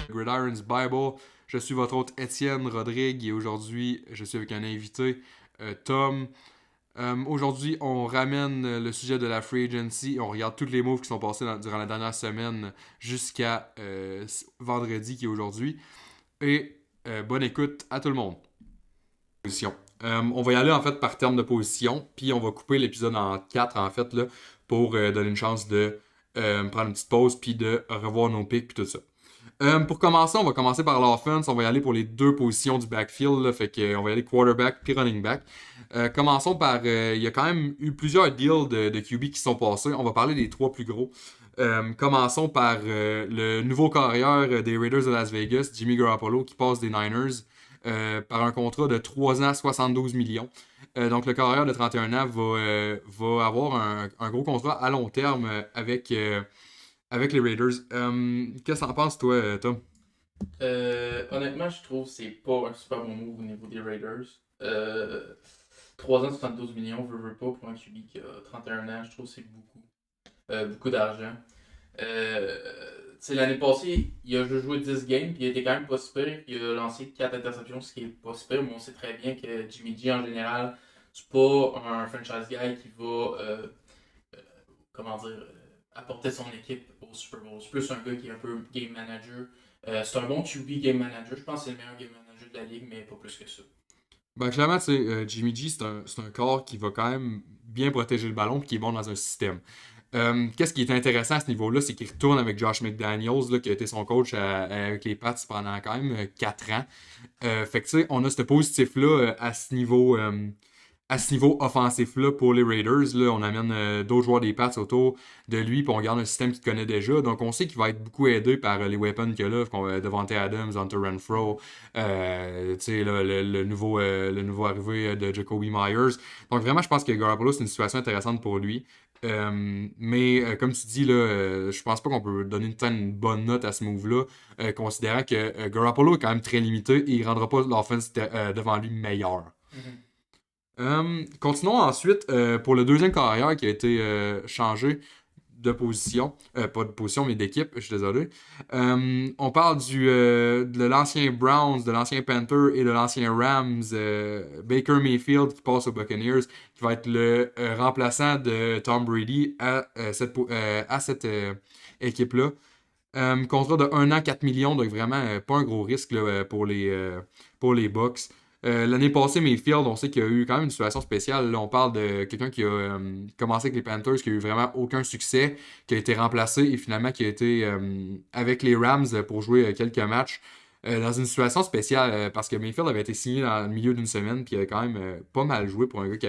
Gridiron's Bible. Je suis votre hôte Étienne Rodrigue et aujourd'hui, je suis avec un invité, Tom. Aujourd'hui, on ramène le sujet de la free agency. On regarde tous les moves qui sont passés durant la dernière semaine jusqu'à vendredi qui est aujourd'hui. Et bonne écoute à tout le monde. Position. On va y aller en fait par terme de position, puis on va couper l'épisode en 4 en fait là, pour donner une chance de prendre une petite pause puis de revoir nos picks puis tout ça. Pour commencer, on va commencer par l'offense. On va y aller pour les deux positions du backfield. Là, fait que, on va y aller quarterback puis running back. Commençons par... il y a quand même eu plusieurs deals de QB qui sont passés. On va parler des trois plus gros. Commençons par le nouveau carrière des Raiders de Las Vegas, Jimmy Garoppolo, qui passe des Niners par un contrat de 3 ans, 72 millions. Donc le carrière de 31 ans va avoir un gros contrat à long terme avec les Raiders. Qu'est-ce que t'en penses, toi, Tom? Honnêtement, je trouve que c'est pas un super bon move au niveau des Raiders. 3 ans, 72 millions, veux pas, pour un QB qui a 31 ans, je trouve que c'est beaucoup. Beaucoup d'argent. L'année passée, il a juste joué 10 games, puis il était quand même pas super. Il a lancé 4 interceptions, ce qui est pas super, mais on sait très bien que Jimmy G, en général, c'est pas un franchise guy qui va, apporter son équipe au Super Bowl. C'est plus un gars qui est un peu game manager. C'est un bon QB game manager. Je pense que c'est le meilleur game manager de la ligue, mais pas plus que ça. Ben, clairement, Jimmy G, c'est un corps qui va quand même bien protéger le ballon et qui est bon dans un système. Qu'est-ce qui est intéressant à ce niveau-là, c'est qu'il retourne avec Josh McDaniels, là, qui a été son coach avec les Pats pendant quand même 4 ans. Fait que tu sais, on a ce positif-là à ce niveau offensif-là pour les Raiders. Là, on amène d'autres joueurs des Pats autour de lui, puis on garde un système qu'il connaît déjà. Donc on sait qu'il va être beaucoup aidé par les weapons qu'il a là, Devontae Adams, Hunter Renfrow, le nouveau arrivé de Jacoby Myers. Donc vraiment, je pense que Garoppolo, c'est une situation intéressante pour lui. Mais comme tu dis, là, je pense pas qu'on peut donner une bonne note à ce move-là, considérant que Garoppolo est quand même très limité et il rendra pas l'offense devant lui meilleur. Continuons ensuite pour le deuxième carrière qui a été changé de position, pas de position mais d'équipe, je suis désolé. On parle de l'ancien Browns, de l'ancien Panther et de l'ancien Rams, Baker Mayfield qui passe aux Buccaneers, qui va être le remplaçant de Tom Brady à cette équipe-là. Contrat de 1 an, 4 millions, donc vraiment pas un gros risque là, pour les Bucks. L'année passée, Mayfield, on sait qu'il y a eu quand même une situation spéciale. Là, on parle de quelqu'un qui a commencé avec les Panthers, qui a eu vraiment aucun succès, qui a été remplacé et finalement qui a été avec les Rams pour jouer quelques matchs. Dans une situation spéciale, parce que Mayfield avait été signé dans le milieu d'une semaine, puis il avait quand même pas mal joué pour un gars qui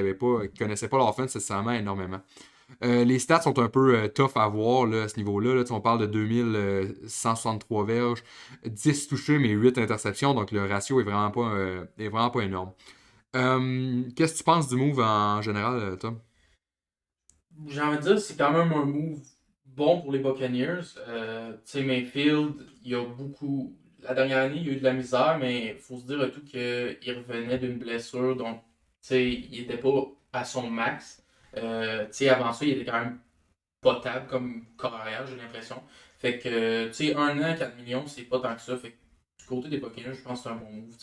connaissait pas l'offense nécessairement énormément. Les stats sont un peu tough à voir là, à ce niveau-là. Là, on parle de 2163 verges, 10 touchés, mais 8 interceptions. Donc le ratio est vraiment pas énorme. Qu'est-ce que tu penses du move en général, Tom? J'ai envie de dire que c'est quand même un move bon pour les Buccaneers. Mayfield, il y a beaucoup. La dernière année, il y a eu de la misère, mais il faut se dire tout qu'il revenait d'une blessure, donc il n'était pas à son max. Avant ça, il était quand même potable comme carrière, j'ai l'impression. Fait que, 1 an, 4 millions, c'est pas tant que ça. Fait que du côté des Buccaneers, je pense que c'est un bon move.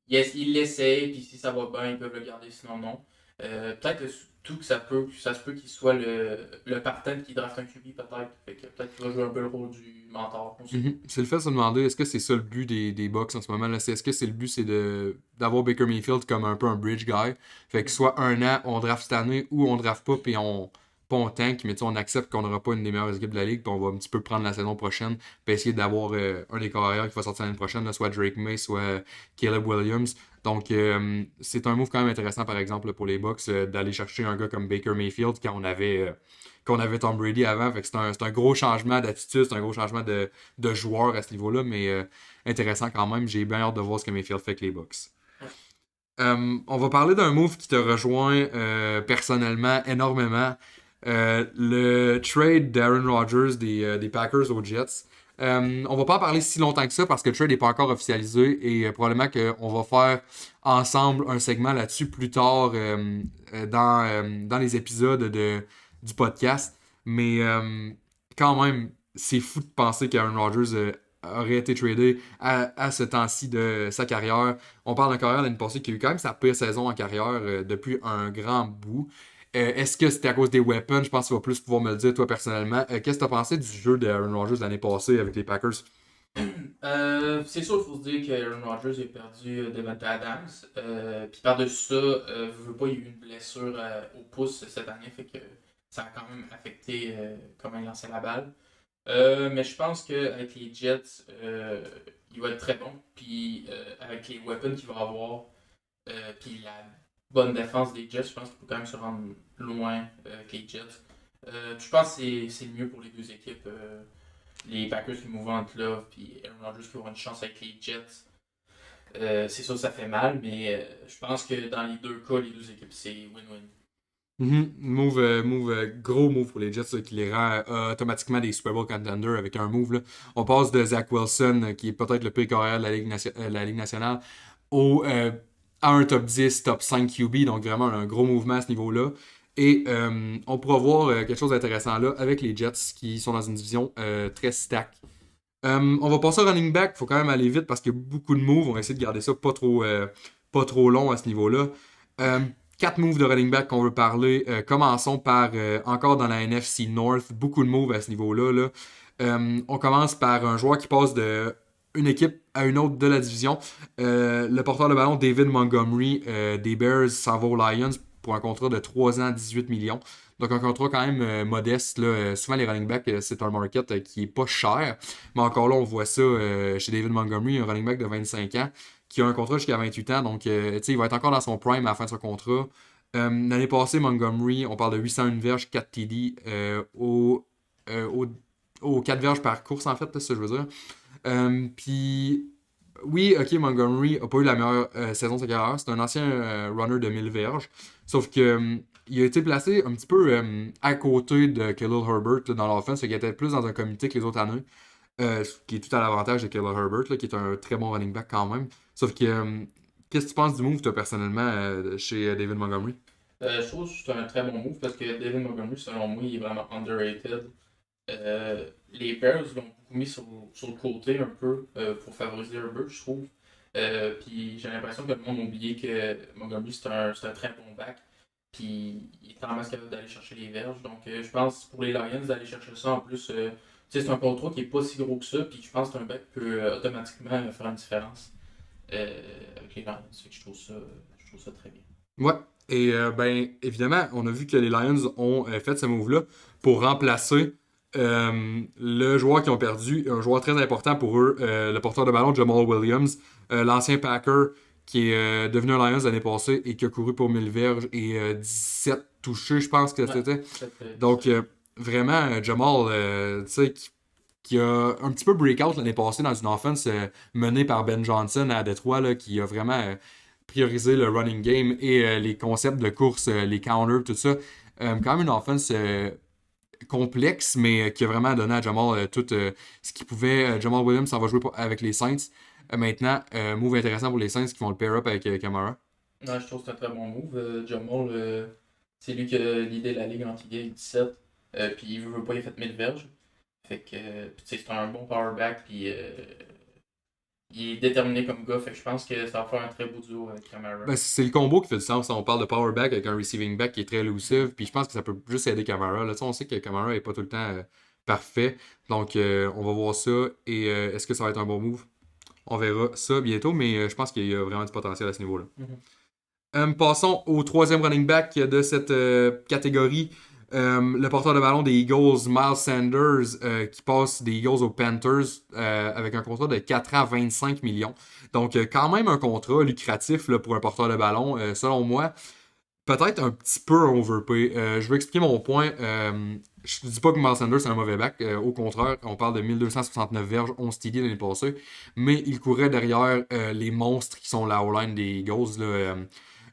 Yes, il l'essaie, puis si ça va bien, ils peuvent le garder, sinon non. Peut-être tout que ça se peut qu'il soit le partant qui draft un QB, peut-être. Fait que peut-être qu'il va jouer un peu le rôle du mentor. C'est le fait de se demander, est-ce que c'est ça le but des Bucks en ce moment là? Est-ce que c'est le but, c'est d'avoir Baker Mayfield comme un peu un bridge guy? Fait que soit 1 an, on draft cette année, ou on draft pas, puis pas on tank, mais on accepte qu'on n'aura pas une des meilleures équipes de la ligue, puis on va un petit peu prendre la saison prochaine, puis essayer d'avoir un des carrières qui va sortir l'année prochaine, là, soit Drake May, soit Caleb Williams. Donc, c'est un move quand même intéressant, par exemple, là, pour les Bucks, d'aller chercher un gars comme Baker Mayfield quand on avait Tom Brady avant. Fait que c'est un gros changement d'attitude, c'est un gros changement de joueur à ce niveau-là, mais intéressant quand même. J'ai bien hâte de voir ce que Mayfield fait avec les Bucks. On va parler d'un move qui te rejoint personnellement énormément. Le trade d'Aaron Rodgers des Packers aux Jets. On va pas en parler si longtemps que ça parce que le trade n'est pas encore officialisé et probablement qu'on va faire ensemble un segment là-dessus plus tard dans les épisodes du podcast. Mais quand même, c'est fou de penser qu'Aaron Rodgers aurait été tradé à ce temps-ci de sa carrière. On parle d'un carrière l'année passée qui a eu quand même sa pire saison en carrière depuis un grand bout. Est-ce que c'était à cause des weapons? Je pense que tu vas plus pouvoir me le dire, toi, personnellement. Qu'est-ce que tu as pensé du jeu d'Aaron Rodgers l'année passée avec les Packers? C'est sûr, il faut se dire qu'Aaron Rodgers a perdu Devonta Adams. Puis par-dessus ça, veut pas, il y a eu une blessure au pouce cette année, fait que ça a quand même affecté comment il lançait la balle. Mais je pense qu'avec les Jets, il va être très bon. Puis avec les weapons qu'il va avoir, puis la bonne défense des Jets, je pense qu'il peut quand même se rendre loin avec les Jets. Je pense que c'est mieux pour les deux équipes. Les Packers qui mouvent entre là, puis Aaron Rodgers qui aura une chance avec les Jets. C'est sûr que ça fait mal, mais je pense que dans les deux cas, les deux équipes, c'est win-win. Gros move pour les Jets là, qui les rend automatiquement des Super Bowl contenders avec un move. Là. On passe de Zach Wilson, qui est peut-être le pire carrière de la Ligue nationale, au, à un top 10, top 5 QB, donc vraiment un gros mouvement à ce niveau-là. Et on pourra voir quelque chose d'intéressant là avec les Jets qui sont dans une division très stack. On va passer au running back, il faut quand même aller vite parce qu'il y a beaucoup de moves. On va essayer de garder ça pas trop long à ce niveau-là. Euh, 4 moves de running back qu'on veut parler. Commençons par encore dans la NFC North. Beaucoup de moves à ce niveau-là. Là. On commence par un joueur qui passe de une équipe à une autre de la division. Le porteur de ballon, David Montgomery, des Bears, s'en va aux Lions pour un contrat de 3 ans, 18 millions. Donc un contrat quand même modeste. Là. Souvent les running backs, c'est un market qui est pas cher. Mais encore là, on voit ça chez David Montgomery, un running back de 25 ans qui a un contrat jusqu'à 28 ans. Donc il va être encore dans son prime à la fin de son contrat. L'année passée, Montgomery, on parle de 801 verges, 4 TD aux 4 verges par course, en fait, c'est ça que je veux dire. Puis, oui, ok, Montgomery n'a pas eu la meilleure saison de sa carrière. C'est un ancien runner de 1000 verges. Sauf que il a été placé un petit peu à côté de Khalil Herbert là, dans l'offense, qui était plus dans un comité que les autres années. Ce qui est tout à l'avantage de Khalil Herbert, là, qui est un très bon running back quand même. Sauf que, qu'est-ce que tu penses du move, toi, personnellement, chez David Montgomery? Je trouve que c'est un très bon move parce que David Montgomery, selon moi, il est vraiment underrated. Les Bears l'ont beaucoup mis sur le côté un peu pour favoriser Herbert, je trouve. Puis j'ai l'impression que le monde a oublié que Montgomery, c'est un très bon back. Puis il est en masse capable d'aller chercher les verges. Donc je pense pour les Lions d'aller chercher ça en plus. C'est un contrat qui est pas si gros que ça. Puis je pense qu'un back peut automatiquement faire une différence avec les Lions. Fait que je trouve ça très bien. Ouais. Et ben, évidemment, on a vu que les Lions ont fait ce move-là pour remplacer le joueur qu'ils ont perdu, un joueur très important pour eux, le porteur de ballon Jamal Williams, l'ancien Packer qui est devenu un Lions l'année passée et qui a couru pour 1000 verges et 17 touchés, je pense que Ouais, c'était. Donc, ça. vraiment, Jamal, tu sais, qui a un petit peu breakout l'année passée dans une offense menée par Ben Johnson à Détroit, là, qui a vraiment priorisé le running game et les concepts de course, les counters, tout ça. Quand même une offense complexe, mais qui a vraiment donné à Jamal tout ce qu'il pouvait. Jamal Williams s'en va jouer avec les Saints. Maintenant, move intéressant pour les Saints qui vont le pair up avec Kamara. Ouais, je trouve que c'est un très bon move. Jamal, c'est lui qui a l'idée de la ligue anti-gay 17. Puis il veut pas, il a fait 1000 verges. Fait que puis, tu sais, c'est un bon power back. Puis il est déterminé comme gars. Fait que je pense que ça va faire un très beau duo avec Camara. Ben, c'est le combo qui fait du sens. On parle de power back avec un receiving back qui est très elusive. Puis je pense que ça peut juste aider Kamara. Là, on sait que Kamara n'est pas tout le temps parfait. Donc on va voir ça. Et est-ce que ça va être un bon move? On verra ça bientôt, mais je pense qu'il y a vraiment du potentiel à ce niveau-là. Passons au troisième running back de cette catégorie. Le porteur de ballon des Eagles, Miles Sanders, qui passe des Eagles aux Panthers avec un contrat de 4 ans, 25 millions. Donc, quand même un contrat lucratif là, pour un porteur de ballon, selon moi. Peut-être un petit peu overpay. Je vais expliquer mon point. Je ne dis pas que Miles Sanders c'est un mauvais back. Au contraire, on parle de 1269 verges, 11 TD l'année passée. Mais il courait derrière les monstres qui sont la O-line des Eagles. Là,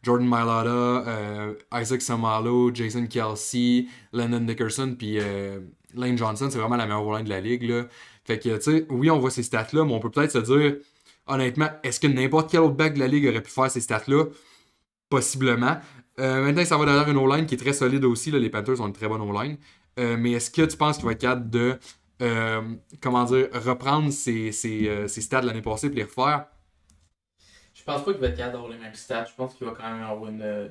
Jordan Mailata, Isaac Samalo, Jason Kelsey, Landon Dickerson, puis Lane Johnson, c'est vraiment la meilleure O-line de la ligue. Là. Fait que, tu sais, oui, on voit ces stats-là, mais on peut peut-être se dire, honnêtement, est-ce que n'importe quel autre back de la ligue aurait pu faire ces stats-là? Possiblement. Maintenant, ça va derrière une O-line qui est très solide aussi. Là, les Panthers ont une très bonne O-line. mais est-ce que tu penses qu'il va être capable de comment dire, reprendre ses stats de l'année passée et les refaire? Je pense pas qu'il va être capable d'avoir les mêmes stats. Je pense qu'il va quand même avoir une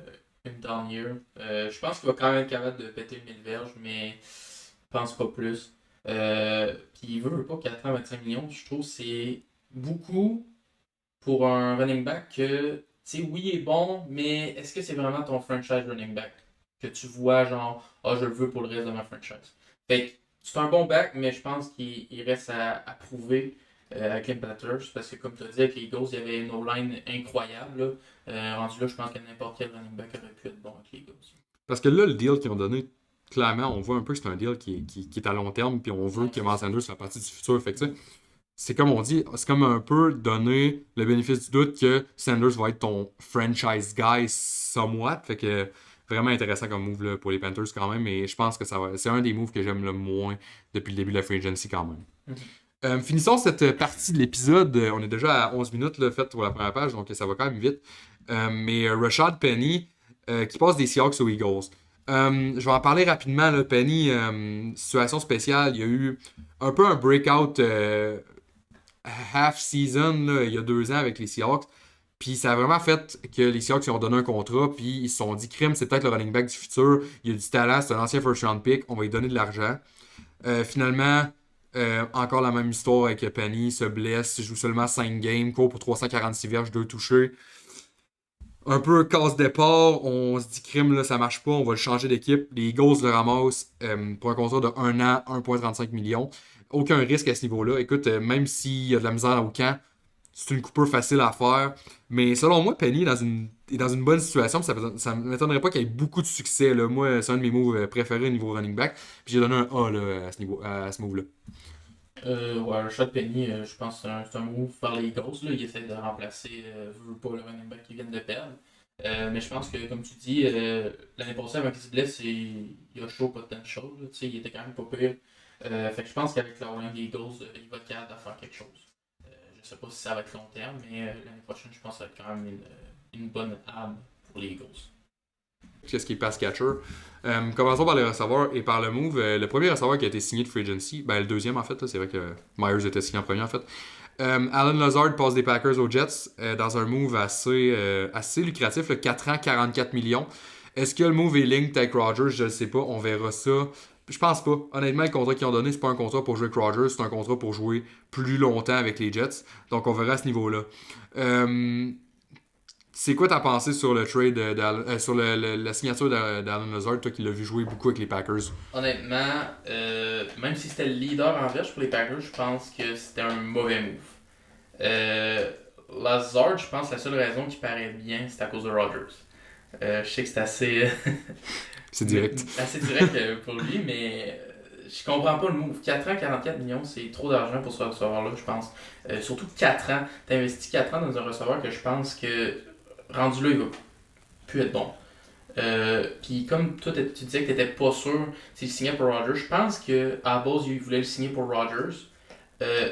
down year. Je pense qu'il va quand même être capable de péter 1000 verges, mais je pense pas plus. Puis il veut pas 4 ans, 25 millions. Je trouve que c'est beaucoup pour un running back que, tu sais, oui, il est bon, mais est-ce que c'est vraiment ton franchise running back? Que tu vois, genre, ah, je le veux pour le reste de ma franchise. Fait que c'est un bon back, mais je pense qu'il reste à prouver avec les Panthers, parce que comme tu as dit, avec les Eagles, il y avait une O-line incroyable. Là. Rendu là, je pense que n'importe quel running back aurait pu être bon avec les Eagles. Parce que là, le deal qu'ils ont donné, clairement, on voit un peu que c'est un deal qui est à long terme, puis on veut que Miles Sanders soit partie du futur. Fait que, tu sais, c'est comme on dit, c'est comme un peu donner le bénéfice du doute que Sanders va être ton franchise guy somewhat. Fait que vraiment intéressant comme move là, pour les Panthers quand même. Et je pense que c'est un des moves que j'aime le moins depuis le début de la free agency quand même. Finissons cette partie de l'épisode. On est déjà à 11 minutes là, fait pour la première page, donc ça va quand même vite. Mais Rashad Penny qui passe des Seahawks aux Eagles. Je vais en parler rapidement. Là. Penny, situation spéciale. Il y a eu un peu un breakout half-season là, il y a 2 ans avec les Seahawks. Puis ça a vraiment fait que les Seahawks ils ont donné un contrat, puis ils se sont dit, crime, c'est peut-être le running back du futur. Il a du talent, c'est un ancien first round pick, on va lui donner de l'argent. Finalement, encore la même histoire avec Penny, se blesse, joue seulement 5 games, court pour 346 verges, 2 touchés. Un peu casse-départ, on se dit crime, là, ça marche pas, on va le changer d'équipe. Les Eagles le ramassent pour un contrat de 1 an, 1,35 millions. Aucun risque à ce niveau-là. Écoute, même s'il y a de la misère au camp, c'est une coupure facile à faire. Mais selon moi, Penny est dans une bonne situation. Ça ne m'étonnerait pas qu'il y ait beaucoup de succès. Là. Moi, c'est un de mes moves préférés au niveau running back. Puis j'ai donné un A là, à ce move-là. Ouais, Rashad Penny, je pense que c'est un move par les Eagles. Là. Il essaie de remplacer veut pas le running back qu'ils viennent de perdre. Mais je pense que, comme tu dis, l'année passée, avant qu'il se blesse, il a show potential. Là. Il était quand même pas pire. Fait que je pense qu'avec la line des Eagles, il va être capable de faire quelque chose. Je sais pas si ça va être long terme, mais l'année prochaine, je pense que ça va être quand même une bonne arme pour les Eagles. Qu'est-ce qui est pass catcher? Commençons par les receveurs et par le move. Le premier receveur qui a été signé de free agency, le deuxième en fait, là, c'est vrai que Myers était signé en premier en fait. Alan Lazard passe des Packers aux Jets dans un move assez lucratif, là, 4 ans, 44 millions. Est-ce que le move est linked avec Rodgers? Je ne sais pas, on verra ça. Je pense pas. Honnêtement, le contrat qu'ils ont donné, c'est pas un contrat pour jouer avec Rodgers, c'est un contrat pour jouer plus longtemps avec les Jets. Donc on verra à ce niveau-là. C'est quoi ta pensée sur le trade, sur la signature d'Alan Lazard, toi qui l'as vu jouer beaucoup avec les Packers? Honnêtement, même si c'était le leader en verge pour les Packers, je pense que c'était un mauvais move. Lazard, je pense que la seule raison qui paraît bien, c'est à cause de Rodgers. Je sais que c'est assez. C'est direct. Assez direct pour lui, mais je comprends pas le move. 4 ans, 44 millions, c'est trop d'argent pour ce receveur-là, je pense. Surtout 4 ans. T'as investi 4 ans dans un receveur que je pense que rendu là, il va plus être bon. Puis comme toi, tu disais que t'étais pas sûr s'il signait pour Rodgers, je pense que à la base, il voulait le signer pour Rodgers.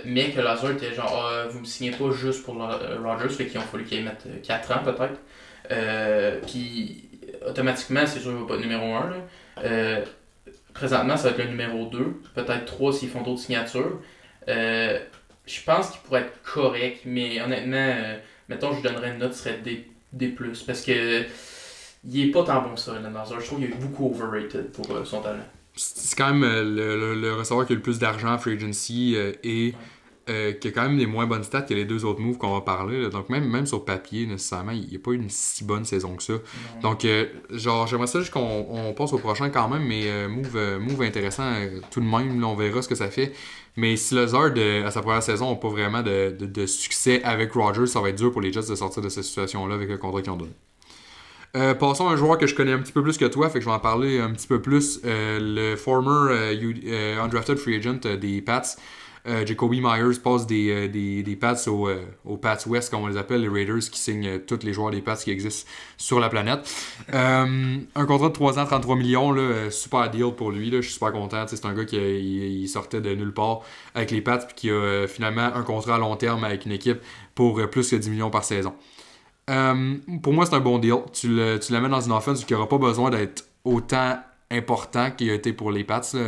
Mais que Lazard était genre, vous me signez pas juste pour Rodgers, fait qu'ils ont fallu qu'il mette 4 ans peut-être. Puis automatiquement, c'est sûr qu'il va pas être numéro 1. Présentement, ça va être le numéro 2, peut-être 3 s'ils font d'autres signatures. Je pense qu'il pourrait être correct, mais honnêtement, mettons, je lui donnerais une note, ce serait D+, parce que il est pas tant bon ça, Alan Lazard. Je trouve qu'il est beaucoup overrated pour son talent. C'est quand même le receveur qui a le plus d'argent en free agency et qui a quand même les moins bonnes stats que les 2 autres moves qu'on va parler. Là. Donc même sur papier, nécessairement, il n'y a pas eu une si bonne saison que ça. Non. Donc j'aimerais ça juste qu'on passe au prochain quand même, mais move intéressant tout de même, là, on verra ce que ça fait. Mais si Lazard, à sa première saison, n'a pas vraiment de succès avec Rodgers, ça va être dur pour les Jets de sortir de cette situation-là avec le contrat qu'ils ont donné. Passons à un joueur que je connais un petit peu plus que toi, fait que je vais en parler un petit peu plus. Le former undrafted free agent des Pats, Jacoby Myers, passe des Pats aux Pats West, comme on les appelle, les Raiders, qui signent tous les joueurs des Pats qui existent sur la planète. Un contrat de 3 ans, 33 millions, là, super deal pour lui, là, je suis super content. C'est un gars qui il sortait de nulle part avec les Pats, puis qui a finalement un contrat à long terme avec une équipe pour plus que 10 millions par saison. Pour moi, c'est un bon deal. Tu l'amènes dans une offense qui n'aura pas besoin d'être autant important qu'il a été pour les Pats. Là,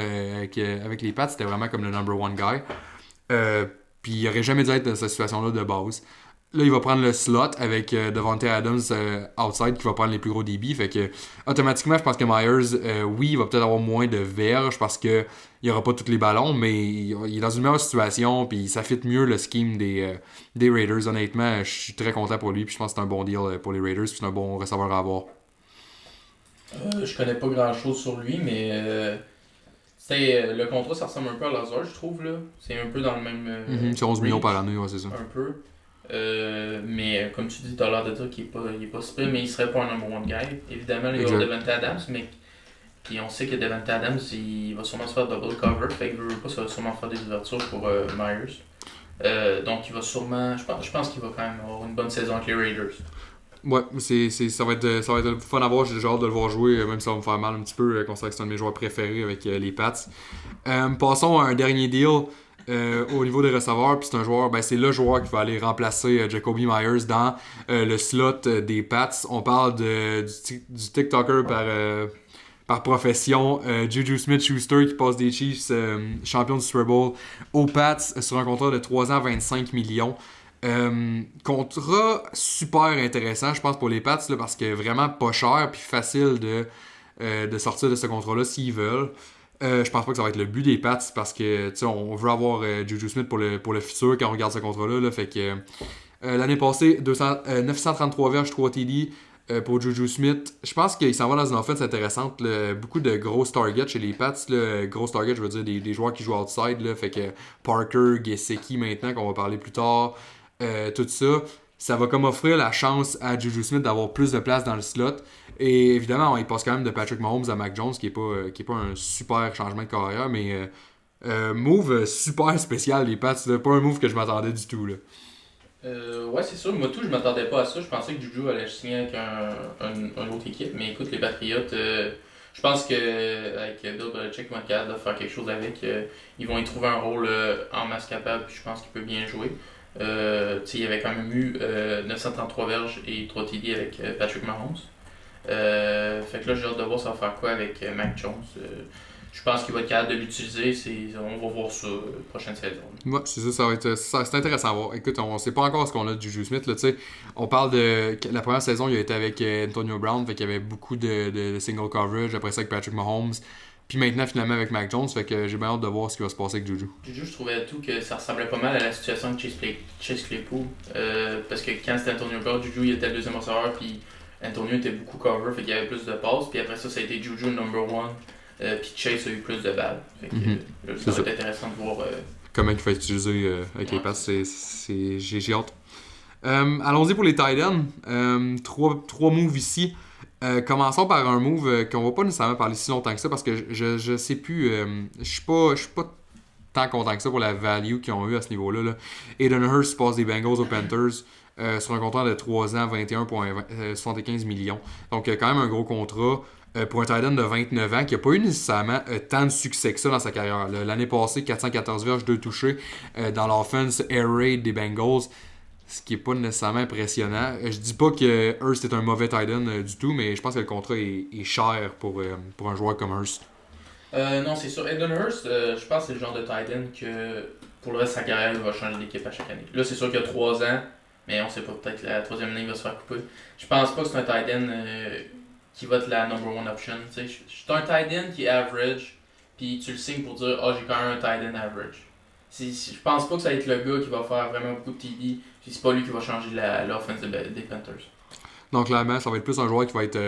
avec les Pats, c'était vraiment comme le number one guy. Euh, Puis il aurait jamais dû être dans cette situation-là de base. Là, il va prendre le slot avec Devontae Adams outside qui va prendre les plus gros débits. Fait que automatiquement, je pense que Myers, oui, il va peut-être avoir moins de verges parce que il aura pas tous les ballons, mais il est dans une meilleure situation. Puis ça fit mieux le scheme des Raiders. Honnêtement, je suis très content pour lui. Puis je pense que c'est un bon deal pour les Raiders. Puis c'est un bon receveur à avoir. Je connais pas grand chose sur lui, mais le contrat, ça ressemble un peu à Lazare, je trouve. Là. C'est un peu dans le même. C'est 11 millions par range, année, ouais, c'est ça. un peu. Mais comme tu dis, t'as l'air de dire qu'il est pas super, mais il serait pas un number one guy. Évidemment, il y a Devante Adams, mais puis on sait que Devante Adams, il va sûrement se faire double cover, fait que ça va sûrement faire des ouvertures pour Myers. Donc il va sûrement, je pense qu'il va quand même avoir une bonne saison avec les Raiders. Ouais, ça va être fun à voir. J'ai déjà hâte de le voir jouer, même si ça va me faire mal un petit peu, considérant que c'est un de mes joueurs préférés avec les Pats. Passons à un dernier deal au niveau des receveurs. Puis c'est un joueur, c'est le joueur qui va aller remplacer Jacoby Myers dans le slot des Pats. On parle du TikToker par profession, Juju Smith-Schuster qui passe des Chiefs champion du Super Bowl aux Pats sur un contrat de 3 ans, 25 millions. Contrat super intéressant, je pense, pour les Pats, là, parce que vraiment pas cher puis facile de sortir de ce contrat-là s'ils veulent. Je pense pas que ça va être le but des Pats parce que on veut avoir Juju Smith pour le futur quand on regarde ce contrat-là. Là, fait que l'année passée, 933 verges, 3 TD pour Juju Smith. Je pense qu'il s'en va dans une offense intéressante. Là. Beaucoup de grosses targets chez les Pats. Grosses targets, je veux dire des joueurs qui jouent outside. Là. Fait que Parker, Gesicki maintenant, qu'on va parler plus tard. Tout ça, ça va comme offrir la chance à Juju Smith d'avoir plus de place dans le slot. Et évidemment, il passe quand même de Patrick Mahomes à Mac Jones, qui est pas un super changement de carrière, mais move super spécial, les Pats. C'est pas un move que je m'attendais du tout. Là. Ouais, c'est sûr. Moi, je m'attendais pas à ça. Je pensais que Juju allait signer avec une autre équipe. Mais écoute, les Patriots, je pense qu'avec Bill Belichick, ils vont être capables de faire quelque chose avec. Ils vont y trouver un rôle en masse capable. Puis je pense qu'il peut bien jouer. Il y avait quand même eu 933 verges et 3 TD avec Patrick Mahomes. Fait que là, j'ai hâte de voir ça va faire quoi avec Mac Jones. Je pense qu'il va être capable de l'utiliser. On va voir ça prochaine saison. Ouais, c'est ça, c'est intéressant à voir. Écoute, on sait pas encore ce qu'on a de Juju Smith. Là, on parle de la première saison, il a été avec Antonio Brown, fait qu'il y avait beaucoup de single coverage. Après ça, avec Patrick Mahomes. Puis maintenant, finalement, avec Mac Jones, fait que j'ai bien hâte de voir ce qui va se passer avec Juju. Juju, je trouvais tout que ça ressemblait pas mal à la situation de Chase Claypool. Parce que quand c'était Antonio Brown, Juju il était le deuxième receveur, puis Antonio était beaucoup cover, fait qu'il y avait plus de passes. Puis après ça, ça a été Juju number one. Puis Chase a eu plus de balles. Fait que, ça va être intéressant de voir comment il faut utiliser avec les passes. J'ai hâte. Allons-y pour les tight ends. Trois moves ici. Commençons par un move qu'on va pas nécessairement parler si longtemps que ça parce que je sais plus. Je suis pas tant content que ça pour la value qu'ils ont eu à ce niveau-là. Là. Aiden Hurst passe des Bengals aux Panthers sur un contrat de 3 ans, 21,75 millions. Donc quand même un gros contrat. Pour un tight end de 29 ans qui n'a pas eu nécessairement tant de succès que ça dans sa carrière. L'année passée, 414 verges, 2 touchés dans l'offense air raid des Bengals, ce qui n'est pas nécessairement impressionnant. Je dis pas que Hurst est un mauvais tight end du tout, mais je pense que le contrat est cher pour un joueur comme Hurst. Non, c'est sûr. Aiden Hurst, je pense que c'est le genre de tight end que pour le reste de sa carrière, il va changer d'équipe à chaque année. Là, c'est sûr qu'il y a 3 ans, mais on sait pas, peut-être que la troisième année, il va se faire couper. Je pense pas que c'est un tight end qui va être la number one option. Je suis un tight end qui est average, puis tu le signes pour dire j'ai quand même un tight end average. Je pense pas que ça va être le gars qui va faire vraiment beaucoup de TD, puis c'est pas lui qui va changer l'offense des Panthers. Donc clairement, ça va être plus un joueur qui va être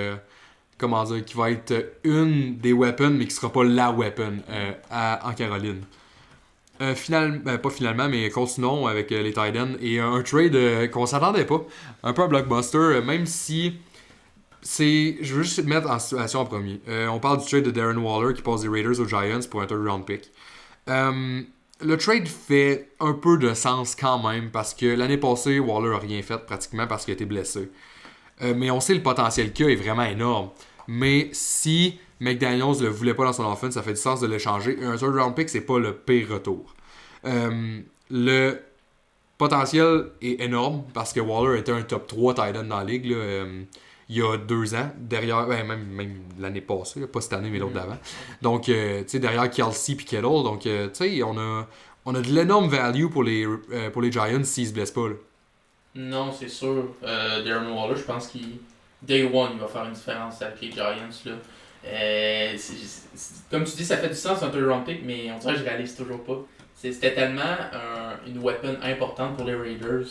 qui va être une des weapons, mais qui sera pas la weapon en Caroline. Pas finalement, mais continuons avec les tight ends et un trade qu'on s'attendait pas. Un peu un blockbuster, même si je veux juste mettre en situation en premier. On parle du trade de Darren Waller qui passe des Raiders aux Giants pour un third round pick. Le trade fait un peu de sens quand même parce que l'année passée, Waller a rien fait pratiquement parce qu'il a été blessé. Mais on sait le potentiel qu'il a est vraiment énorme. Mais si McDaniels ne le voulait pas dans son offense, ça fait du sens de l'échanger. Un third round pick, c'est pas le pire retour. Le potentiel est énorme parce que Waller était un top 3 tight end dans la ligue. Là. il y a 2 ans, derrière, même l'année passée, pas cette année, mais l'autre Mhm. d'avant. Donc, tu sais, derrière Kelsey et Kittle, donc, tu sais, on a de l'énorme value pour les Giants s'ils se blessent pas. Là. Non, c'est sûr. Darren Waller, je pense qu'il Day One, il va faire une différence avec les Giants. Là. Comme tu dis, ça fait du sens un third round pick, mais on dirait que je réalise toujours pas. C'était tellement une weapon importante pour les Raiders.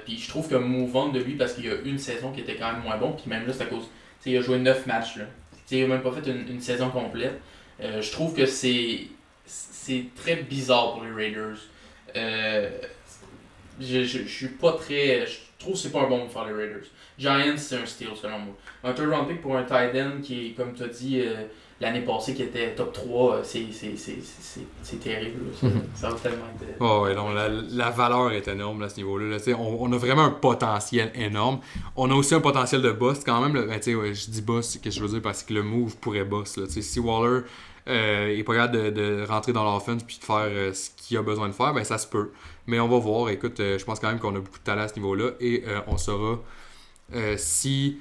Puis je trouve que move on de lui parce qu'il y a une saison qui était quand même moins bon. Puis même là, c'est à cause. Il a joué 9 matchs. Là. Il a même pas fait une saison complète. Je trouve que c'est très bizarre pour les Raiders. Euh, je suis pas très. Je trouve que c'est pas un bon move pour les Raiders. Giants, c'est un steal selon moi. Un third round pick pour un tight end qui est, comme tu as dit, l'année passée, qui était top 3, c'est terrible. Là. Ça va tellement être. Oh, ouais, donc la valeur est énorme là, à ce niveau-là. Là, tu sais, on a vraiment un potentiel énorme. On a aussi un potentiel de bust quand même. Là. Ben, tu sais, ouais, je dis bust, qu'est-ce que je veux dire, parce que le move pourrait bust. Là. Tu sais, si Waller est pas capable de rentrer dans l'offense puis de faire ce qu'il a besoin de faire, ben ça se peut. Mais on va voir. Écoute, je pense quand même qu'on a beaucoup de talent à ce niveau-là et on saura si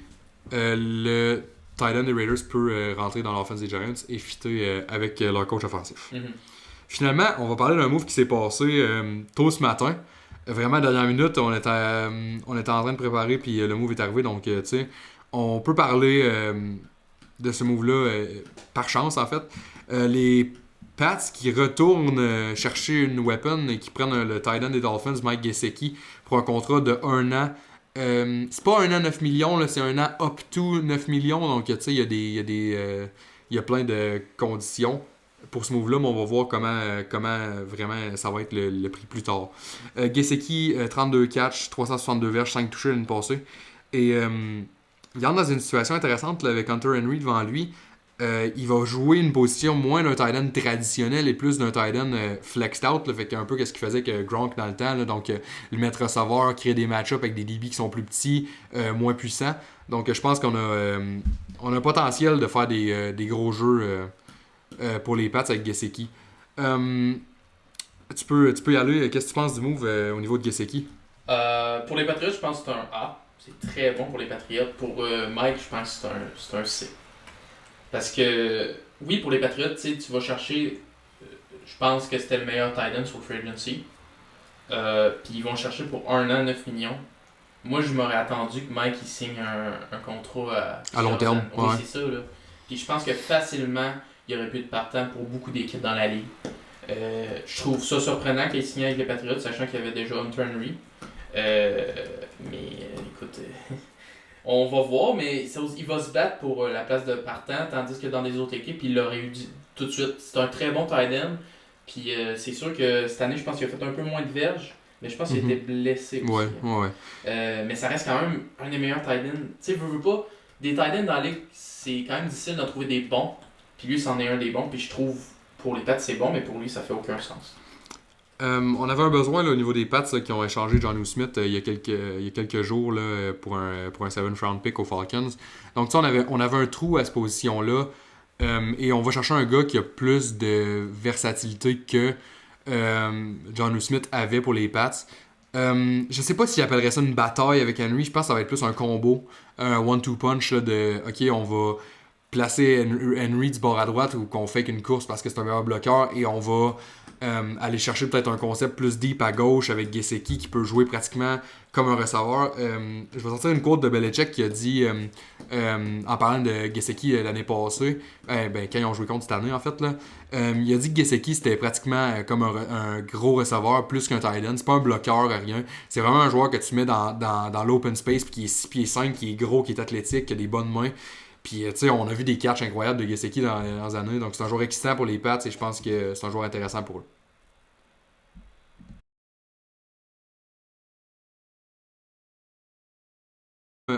le tight end des Raiders peut rentrer dans l'offense des Giants et fitter avec leur coach offensif. Mhm. Finalement, on va parler d'un move qui s'est passé tôt ce matin. Vraiment, dernière minute, on était en train de préparer, puis le move est arrivé. Donc, tu sais, on peut parler de ce move-là par chance, en fait. Les Pats qui retournent chercher une weapon et qui prennent le tight end des Dolphins, Mike Gesicki, pour un contrat de 1 an. C'est pas 1 an 9 millions, là, c'est 1 an up to 9 millions. Donc, tu sais, il y a plein de conditions pour ce move-là, mais on va voir comment vraiment ça va être le prix plus tard. Gesicki, 32 catch, 362 verges, 5 touchés l'année passée. Et il entre dans une situation intéressante là, avec Hunter Henry devant lui. Il va jouer une position moins d'un tight end traditionnel et plus d'un tight end flexed out. Là, fait qu'un peu qu'est-ce qu'il faisait que Gronk dans le temps. Là, donc, le mettre recevoir, créer des match-ups avec des DB qui sont plus petits, moins puissants. Donc, je pense on a un potentiel de faire des gros jeux pour les Pats avec Gesicki. Tu peux y aller. Qu'est-ce que tu penses du move au niveau de Gesicki? Pour les Patriots, je pense que c'est un A. C'est très bon pour les Patriots. Pour Mike, je pense que c'est un C. Parce que, oui, pour les Patriots, tu vas chercher. Je pense que c'était le meilleur tight end sur le free agency. Puis ils vont chercher pour 1 an 9 millions. Moi, je m'aurais attendu que Mike il signe un contrat À long terme. Oui, Ouais. c'est ça. Là. Puis je pense que facilement, il y aurait pu être partant pour beaucoup d'équipes dans la ligue. Je trouve ça surprenant qu'il ait signé avec les Patriots, sachant qu'il y avait déjà Hunter Henry. Écoute, on va voir, mais il va se battre pour la place de partant, tandis que dans les autres équipes, il l'aurait eu tout de suite. C'est un très bon tight end. Puis c'est sûr que cette année, je pense qu'il a fait un peu moins de verges, mais je pense qu'il a été blessé aussi. Ouais, ouais. Mais ça reste quand même un des meilleurs tight ends. Tu sais, veux pas, des tight ends dans la ligue, c'est quand même difficile d'en trouver des bons. Puis lui, c'en est un des bons. Puis je trouve, pour les Pats, c'est bon, mais pour lui, ça fait aucun sens. On avait un besoin là, au niveau des Pats là, qui ont échangé Jonnu Smith il y a quelques jours là, pour un 7th round pick aux Falcons. Donc ça, on avait un trou à cette position-là. Et on va chercher un gars qui a plus de versatilité que Jonnu Smith avait pour les Pats. Je sais pas s'il appellerait ça une bataille avec Henry. Je pense que ça va être plus un combo, un one-two punch là, de OK, on va placer Henry du bord à droite ou qu'on fait qu'une course parce que c'est un meilleur bloqueur et on va aller chercher peut-être un concept plus deep à gauche avec Gesicki qui peut jouer pratiquement comme un receveur. Je vais sortir une quote de Belichick qui a dit en parlant de Gesicki l'année passée, quand ils ont joué contre cette année en fait, là, il a dit que Gesicki c'était pratiquement comme un gros receveur plus qu'un tight end. C'est pas un bloqueur, rien. C'est vraiment un joueur que tu mets dans l'open space puis qui est 6 pieds 5, qui est gros, qui est athlétique, qui a des bonnes mains. Puis, tu sais, on a vu des catchs incroyables de Gesicki dans les dernières années. Donc, c'est un joueur excitant pour les Pats et je pense que c'est un joueur intéressant pour eux.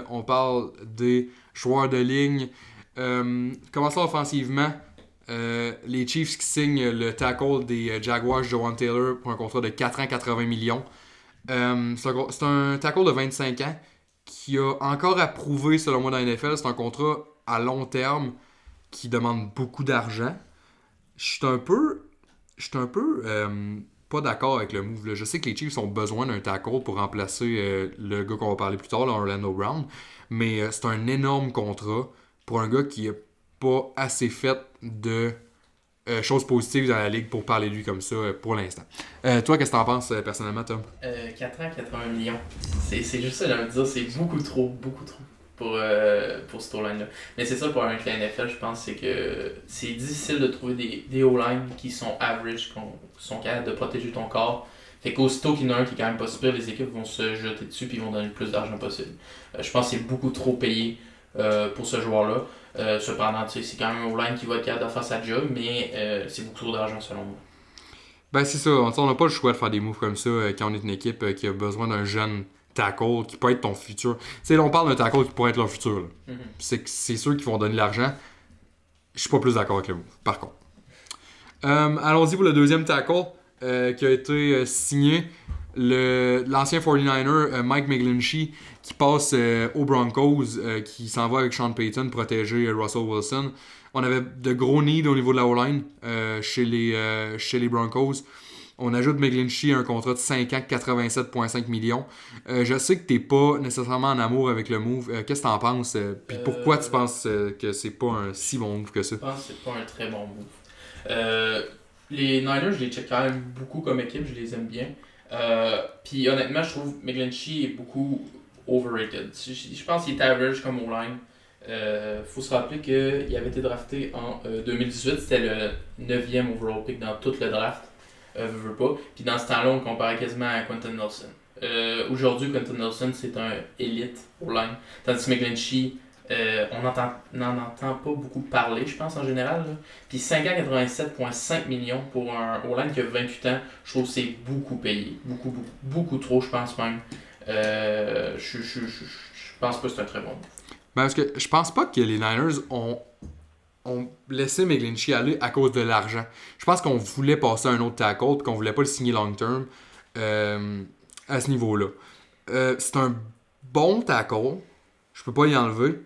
On parle des joueurs de ligne. Commençons offensivement. Les Chiefs qui signent le tackle des Jaguars, Jawan Taylor, pour un contrat de 4 ans, 80 millions. C'est un tackle de 25 ans qui a encore à prouver, selon moi, dans la NFL. C'est un contrat à long terme qui demande beaucoup d'argent. Je suis un peu pas d'accord avec le move. Là. Je sais que les Chiefs ont besoin d'un tackle pour remplacer le gars qu'on va parler plus tard, là, Orlando Brown. Mais c'est un énorme contrat pour un gars qui a pas assez fait de choses positives dans la ligue pour parler de lui comme ça pour l'instant. Toi, qu'est-ce que t'en penses personnellement, Tom? 4 ans, 80 millions. C'est juste ça, j'ai envie de dire, c'est beaucoup trop pour cette O-line-là. Mais c'est ça pour un clan NFL, je pense, c'est que c'est difficile de trouver des O-line qui sont average, qui sont capables de protéger ton corps. Fait qu'aussitôt qu'il y en a un qui est quand même pas super, les équipes vont se jeter dessus et vont donner le plus d'argent possible. Je pense que c'est beaucoup trop payé pour ce joueur-là. Cependant, c'est quand même un O-line qui va être capable de faire sa job, mais c'est beaucoup trop d'argent selon moi. Ben, c'est ça. On n'a pas le choix de faire des moves comme ça quand on est une équipe qui a besoin d'un jeune tackle qui peut être ton futur. Tu sais, là, on parle d'un tackle qui pourrait être leur futur. Là. C'est sûr qu'ils vont donner de l'argent. Je suis pas plus d'accord avec le move, par contre. Allons-y pour le deuxième tackle qui a été signé. L'ancien 49er Mike McGlinchey qui passe aux Broncos, qui s'en va avec Sean Payton protéger Russell Wilson. On avait de gros needs au niveau de la O-line chez les Broncos. On ajoute McGlinchey à un contrat de 5 ans, 87,5 millions. Je sais que t'es pas nécessairement en amour avec le move. Qu'est-ce que t'en penses? Puis pourquoi tu penses que c'est pas un si bon move que ça? Je pense que c'est pas un très bon move. Les Niners, je les check quand même beaucoup comme équipe, je les aime bien. Puis honnêtement, je trouve McGlinchey est beaucoup overrated. Je pense qu'il est average comme O-line. Faut se rappeler qu'il avait été drafté en 2018, c'était le 9e overall pick dans tout le draft. Veux pas. Puis dans ce temps-là, on comparait quasiment à Quentin Nelson. Aujourd'hui, Quentin Nelson, c'est un élite O-line. Tandis que McGlinchey, on n'en entend pas beaucoup parler, je pense, en général. Là. Puis 5 ans, 87,5 millions pour un O-line qui a 28 ans, je trouve que c'est beaucoup payé. Beaucoup trop, je pense même. Je pense pas que c'est un très bon move. Ben, parce que je pense pas que les Niners ont laissé McGlinchey aller à cause de l'argent. Je pense qu'on voulait passer à un autre tackle et qu'on voulait pas le signer long term à ce niveau-là. C'est un bon tackle. Je peux pas y enlever.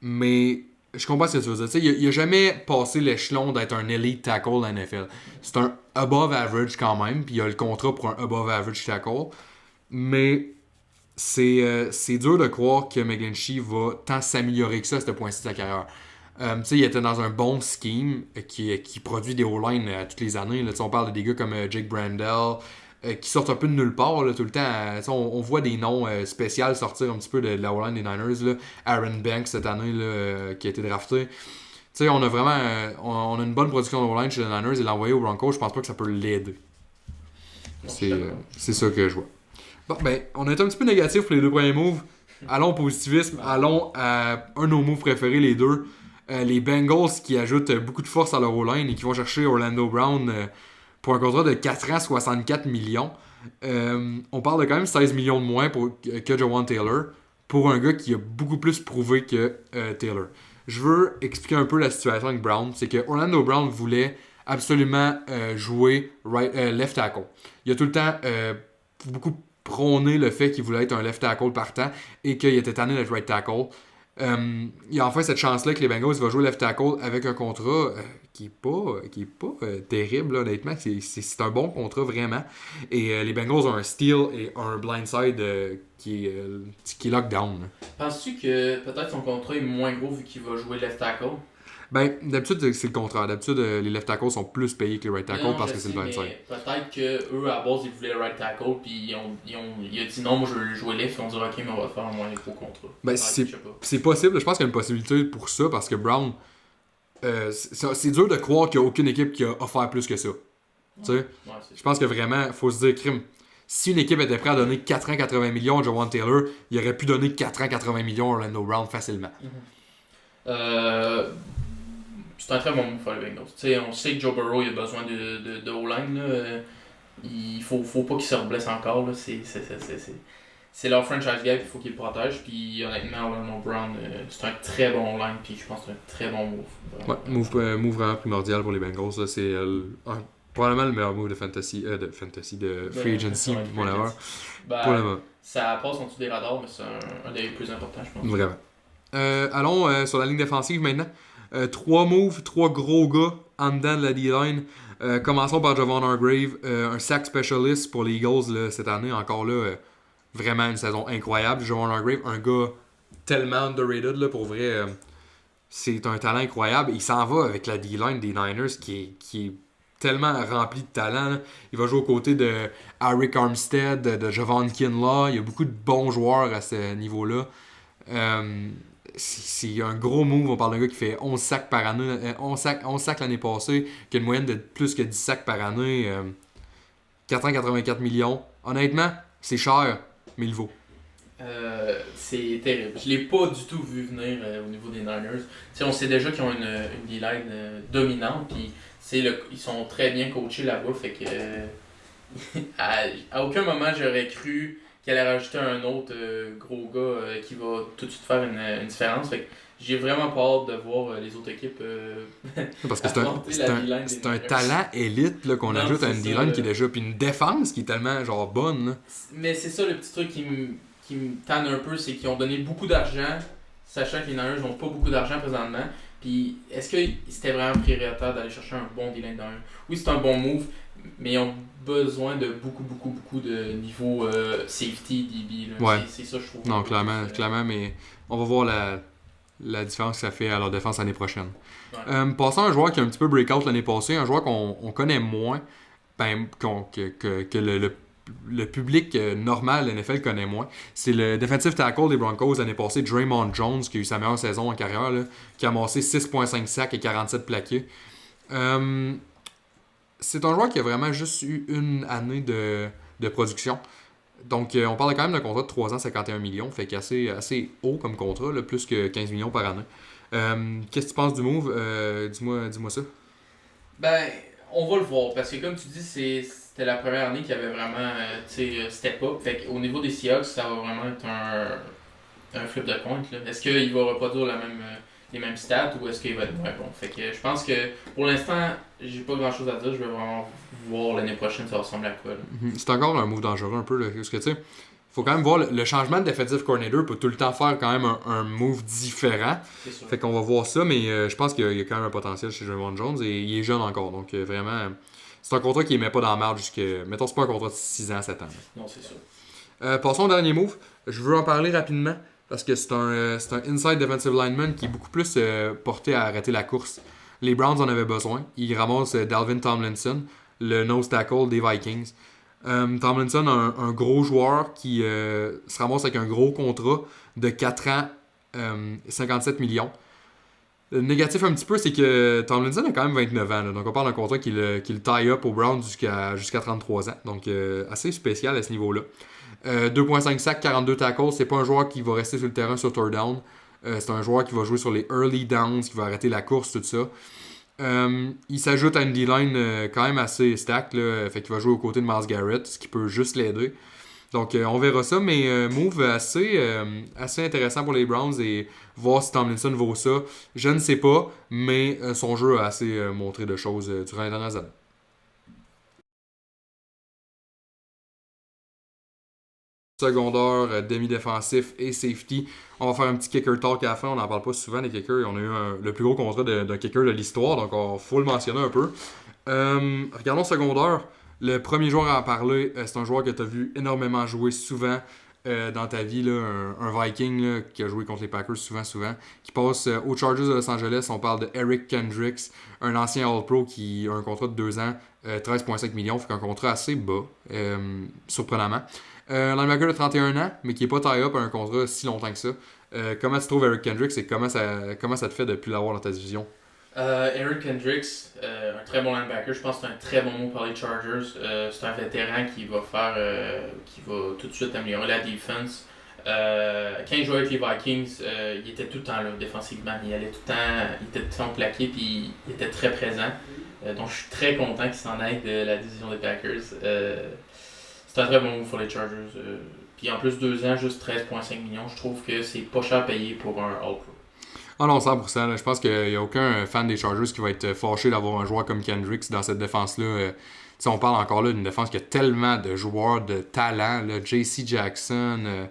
Mais je comprends ce que tu veux dire. Il a jamais passé l'échelon d'être un elite tackle dans la NFL. C'est un above average quand même. Puis il a le contrat pour un above average tackle. Mais c'est dur de croire que McGlinchey va tant s'améliorer que ça à ce point-ci de sa carrière. Il était dans un bon scheme qui produit des O-line toutes les années. Là, on parle de des gars comme Jake Brandel qui sortent un peu de nulle part là, tout le temps. On voit des noms spéciaux sortir un petit peu de la O-line des Niners. Là. Aaron Banks cette année là, qui a été drafté. On a vraiment on a une bonne production de O-line chez les Niners et l'envoyer aux Broncos, je pense pas que ça peut l'aider. C'est ça que je vois. Bon, ben, on est un petit peu négatif pour les deux premiers moves. Allons au positivisme. Allons à un de nos moves préférés, les deux. Les Bengals qui ajoutent beaucoup de force à leur O-line et qui vont chercher Orlando Brown pour un contrat de 4 ans, 64 millions. On parle de quand même 16 millions de moins que Jawan Taylor pour un gars qui a beaucoup plus prouvé que Taylor. Je veux expliquer un peu la situation avec Brown. C'est que Orlando Brown voulait absolument jouer left tackle. Il a tout le temps beaucoup prôné le fait qu'il voulait être un left tackle partant et qu'il était tanné d'être right tackle. Il y a enfin cette chance-là que les Bengals vont jouer left tackle avec un contrat qui est pas terrible, là, honnêtement. C'est un bon contrat, vraiment. Et les Bengals ont un steal et un blindside qui est lockdown. Penses-tu que peut-être son contrat est moins gros vu qu'il va jouer left tackle? Ben, d'habitude, c'est le contraire. D'habitude, les left tackles sont plus payés que les right tackles parce que c'est le blindside. Peut-être qu'eux, à la base, ils voulaient le right tackle, puis il a dit non, moi je veux jouer left, ils ont dit ok, mais on va faire un moins gros contrat. Ben, c'est possible. Je pense qu'il y a une possibilité pour ça parce que Brown, c'est dur de croire qu'il n'y a aucune équipe qui a offert plus que ça. Je pense que vraiment, il faut se dire, crime. Si une équipe était prête à donner 4 ans 80 millions à Jawan Taylor, il aurait pu donner 4 ans 80 millions à Orlando Brown facilement. C'est un très bon move pour les Bengals. On sait que Joe Burrow il a besoin de O-line. Il faut pas qu'il se reblesse encore. Là. C'est leur franchise guy, il faut qu'il le protège. Puis honnêtement, Orlando Brown, c'est un très bon O-line. Puis je pense que c'est un très bon move. Ouais, move vraiment primordial pour les Bengals. Là. C'est probablement le meilleur move de free agency, mon erreur. Ça passe en dessous des radars, mais c'est un des plus importants, je pense. Vraiment. Allons sur la ligne défensive maintenant. Trois moves, trois gros gars en dedans de la D-line. Commençons par Javon Hargrave, un sack specialist pour les Eagles là, cette année. Encore là, vraiment une saison incroyable. Javon Hargrave, un gars tellement underrated là, pour vrai. C'est un talent incroyable. Il s'en va avec la D-line des Niners qui est tellement rempli de talent. Là. Il va jouer aux côtés de Arik Armstead, de Javon Kinlaw. Il y a beaucoup de bons joueurs à ce niveau-là. C'est un gros move. On parle d'un gars qui fait 11 sacs par année. 11 sacs l'année passée, qui a une moyenne de plus que 10 sacs par année. 484 millions. Honnêtement, c'est cher, mais il le vaut. C'est terrible. Je l'ai pas du tout vu venir au niveau des Niners. T'sais, on sait déjà qu'ils ont une D-line dominante, puis ils sont très bien coachés là-bas, fait que à aucun moment j'aurais cru qu'elle allait rajouter un autre gros gars qui va tout de suite faire une différence. Fait que j'ai vraiment pas hâte de voir les autres équipes Parce que affronter la D-line des c'est un Niners. talent élite là, qu'on Non, ajoute à c'est une ça, D-line qui est déjà. Puis une défense qui est tellement genre bonne. Là. Mais c'est ça le petit truc qui me tanne un peu, c'est qu'ils ont donné beaucoup d'argent, sachant que les Niners n'ont pas beaucoup d'argent présentement. Puis est-ce que c'était vraiment prioritaire d'aller chercher un bon D-line dans un? Oui, c'est un bon move, mais ils ont besoin de beaucoup de niveau safety DB. Là. Ouais. C'est ça, je trouve. Non, clairement, mais on va voir la différence que ça fait à leur défense l'année prochaine. Ouais. Passons à un joueur qui a un petit peu breakout l'année passée, un joueur qu'on connaît moins, que le public normal de NFL connaît moins. C'est le defensive tackle des Broncos l'année passée, Draymond Jones, qui a eu sa meilleure saison en carrière, là, qui a amassé 6,5 sacs et 47 plaqués. C'est un joueur qui a vraiment juste eu une année de production. Donc, on parle quand même d'un contrat de 3 ans, 51 millions, fait qu'assez haut comme contrat, là, plus que 15 millions par année. Qu'est-ce que tu penses du move? Dis-moi ça. Ben, on va le voir, parce que comme tu dis, c'était la première année qu'il y avait vraiment step up. Fait qu'au niveau des Seahawks, ça va vraiment être un flip de compte. Là. Est-ce qu'il va reproduire les mêmes stats ou est-ce qu'il va être moins bon? Fait que je pense que pour l'instant, j'ai pas grand chose à dire. Je vais vraiment voir l'année prochaine ça ressemble à quoi. Là. C'est encore un move dangereux un peu, là, parce que tu sais, faut quand même voir le changement de defensive coordinator peut tout le temps faire quand même un move différent. C'est sûr. Fait qu'on va voir ça, mais je pense qu'il y a quand même un potentiel chez Draymond Jones et il est jeune encore. Donc vraiment, c'est un contrat qui ne met pas dans la merde jusqu'à. Mettons, c'est pas un contrat de 6 ans, 7 ans. Non, c'est sûr. Passons au dernier move. Je veux en parler rapidement parce que c'est un inside defensive lineman qui est beaucoup plus porté à arrêter la course. Les Browns en avaient besoin. Ils ramassent Dalvin Tomlinson, le nose tackle des Vikings. Tomlinson, un gros joueur qui se ramasse avec un gros contrat de 4 ans, 57 millions. Le négatif un petit peu, c'est que Tomlinson a quand même 29 ans. Là, donc on parle d'un contrat qui le tie up au Browns jusqu'à 33 ans. Donc assez spécial à ce niveau-là. 2.5 sacs, 42 tackles. C'est pas un joueur qui va rester sur le terrain sur third down. C'est un joueur qui va jouer sur les early downs, qui va arrêter la course, tout ça. Il s'ajoute à une D-line quand même assez stack. Là, fait qu'il va jouer aux côtés de Myles Garrett, ce qui peut juste l'aider. Donc on verra ça, mais move assez intéressant pour les Browns et voir si Tomlinson vaut ça. Je ne sais pas, mais son jeu a assez montré de choses durant les dernières années. Secondaire, demi-défensif et safety. On va faire un petit kicker talk à la fin. On n'en parle pas souvent des kickers. On a eu le plus gros contrat d'un kicker de l'histoire, donc il faut le mentionner un peu. Regardons secondaire. Le premier joueur à en parler, c'est un joueur que tu as vu énormément jouer souvent dans ta vie. Là, un Viking là, qui a joué contre les Packers souvent. Qui passe aux Chargers de Los Angeles. On parle de Eric Kendricks, un ancien All-Pro qui a un contrat de 2 ans, 13,5 millions. Fait qu'un contrat assez bas, surprenamment. Linebacker de 31 ans, mais qui n'est pas tie-up à un contrat si longtemps que ça. Comment tu trouves Eric Kendricks et comment ça te fait de plus l'avoir dans ta division? Eric Kendricks, un très bon linebacker. Je pense que c'est un très bon mot pour les Chargers. C'est un vétéran qui va tout de suite améliorer la défense. Quand il jouait avec les Vikings, il était tout le temps là, défensivement. Il allait tout le temps, il était tout le temps plaqué puis il était très présent. Donc je suis très content qu'il s'en aille de la division des Packers. C'est un très bon move pour les Chargers. Puis en plus, 2 ans, juste 13,5 millions. Je trouve que c'est pas cher payé pour un All-Pro. Ah non, 100%. Là, je pense qu'il n'y a aucun fan des Chargers qui va être fâché d'avoir un joueur comme Kendricks dans cette défense-là. On parle encore là d'une défense qui a tellement de joueurs de talent. Là, JC Jackson,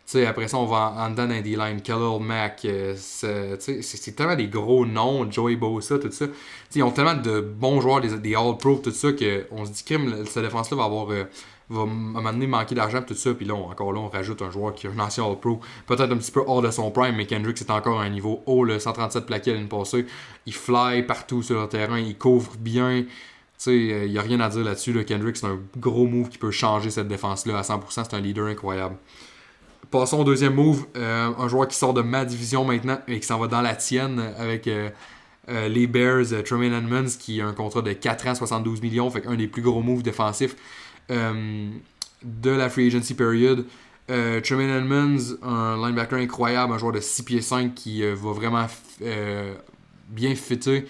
sais, après ça, on va en dedans dans des lines. Khalil Mack, c'est tellement des gros noms, Joey Bosa, tout ça. T'sais, ils ont tellement de bons joueurs, des All-Pro, tout ça, qu'on se dit que cette défense-là va avoir. Va à un moment donné manquer d'argent, tout ça. Puis là, encore là, on rajoute un joueur qui est un ancien All-Pro. Peut-être un petit peu hors de son prime, mais Kendrick, c'est encore à un niveau haut. Le 137 plaqués l'année passée. Il fly partout sur le terrain. Il couvre bien. Il n'y a rien à dire là-dessus. Là. Kendrick, c'est un gros move qui peut changer cette défense-là à 100%. C'est un leader incroyable. Passons au deuxième move. Un joueur qui sort de ma division maintenant et qui s'en va dans la tienne avec les Bears, Tremaine Edmonds, qui a un contrat de 4 ans, 72 millions. Fait qu'un des plus gros moves défensifs de la free agency period. Tremaine Edmonds, un linebacker incroyable, un joueur de 6 pieds 5 qui va vraiment bien fitter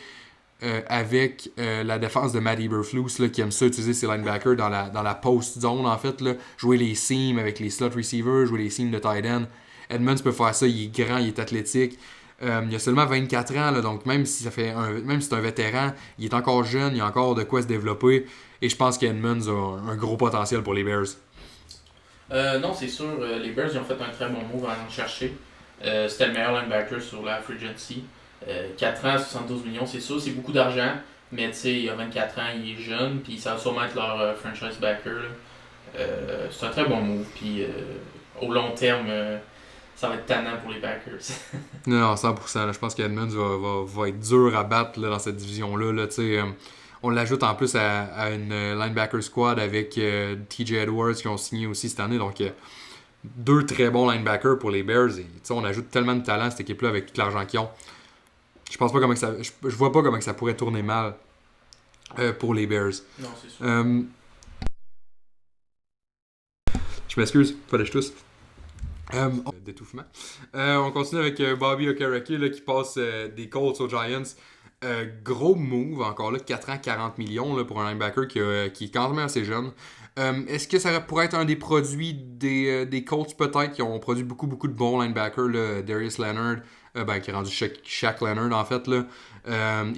avec la défense de Matt Eberflus là, qui aime ça utiliser ses linebackers dans la post-zone en fait. Là. Jouer les seams avec les slot receivers, jouer les seams de tight end. Edmonds peut faire ça, il est grand, il est athlétique. Il a seulement 24 ans, là, donc même si même si c'est un vétéran, il est encore jeune, il a encore de quoi se développer. Et je pense qu'Edmonds a un gros potentiel pour les Bears. Non, c'est sûr, les Bears ils ont fait un très bon move en allant chercher. C'était le meilleur linebacker sur la free agency. 4 ans, 72 millions, c'est sûr, c'est beaucoup d'argent. Mais tu sais, il a 24 ans, il est jeune, puis ça va sûrement être leur franchise backer. C'est un très bon move, puis au long terme, ça va être tannant pour les Packers. Non, 100%. Là, je pense qu'Edmonds va être dur à battre là, dans cette division-là. Là, on l'ajoute en plus à une linebacker squad avec TJ Edwards qui ont signé aussi cette année. Donc, deux très bons linebackers pour les Bears. Et, on ajoute tellement de talent à cette équipe-là avec tout l'argent qu'ils ont. Je pense pas comment que ça. Je vois pas comment que ça pourrait tourner mal pour les Bears. Non, c'est sûr. Je m'excuse, fallait que je tousse. D'étouffement. On continue avec Bobby Okereke là, qui passe des Colts aux Giants. Gros move, encore là, 4 ans, 40 millions là, pour un linebacker qui est quand même assez jeune. Est-ce que ça pourrait être un des produits des Colts peut-être qui ont produit beaucoup de bons linebackers, là, Darius Leonard, qui est rendu Shaq Leonard en fait, là.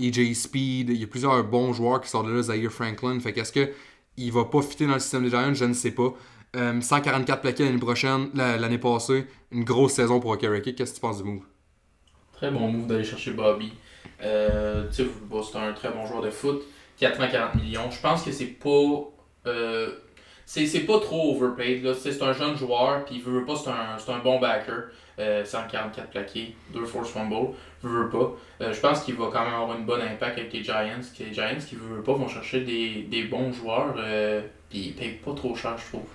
EJ Speed, il y a plusieurs bons joueurs qui sortent de là, Zaire Franklin. Fait qu'est-ce qu'il va pas fitter dans le système des Giants, je ne sais pas. 144 plaqués l'année passée, une grosse saison pour Okereke. Qu'est-ce que tu penses du move? Très bon move d'aller chercher Bobby. Tu sais, c'est un très bon joueur de foot. 4 ans, 40 millions. Je pense que c'est pas. C'est pas trop overpaid. Là. C'est un jeune joueur, puis il veut pas, c'est un bon backer. 144 plaqués, 2 force fumble. Veut pas. Je pense qu'il va quand même avoir une bonne impact avec les Giants. Les Giants qui veulent pas vont chercher des bons joueurs, puis ils payent pas trop cher, je trouve.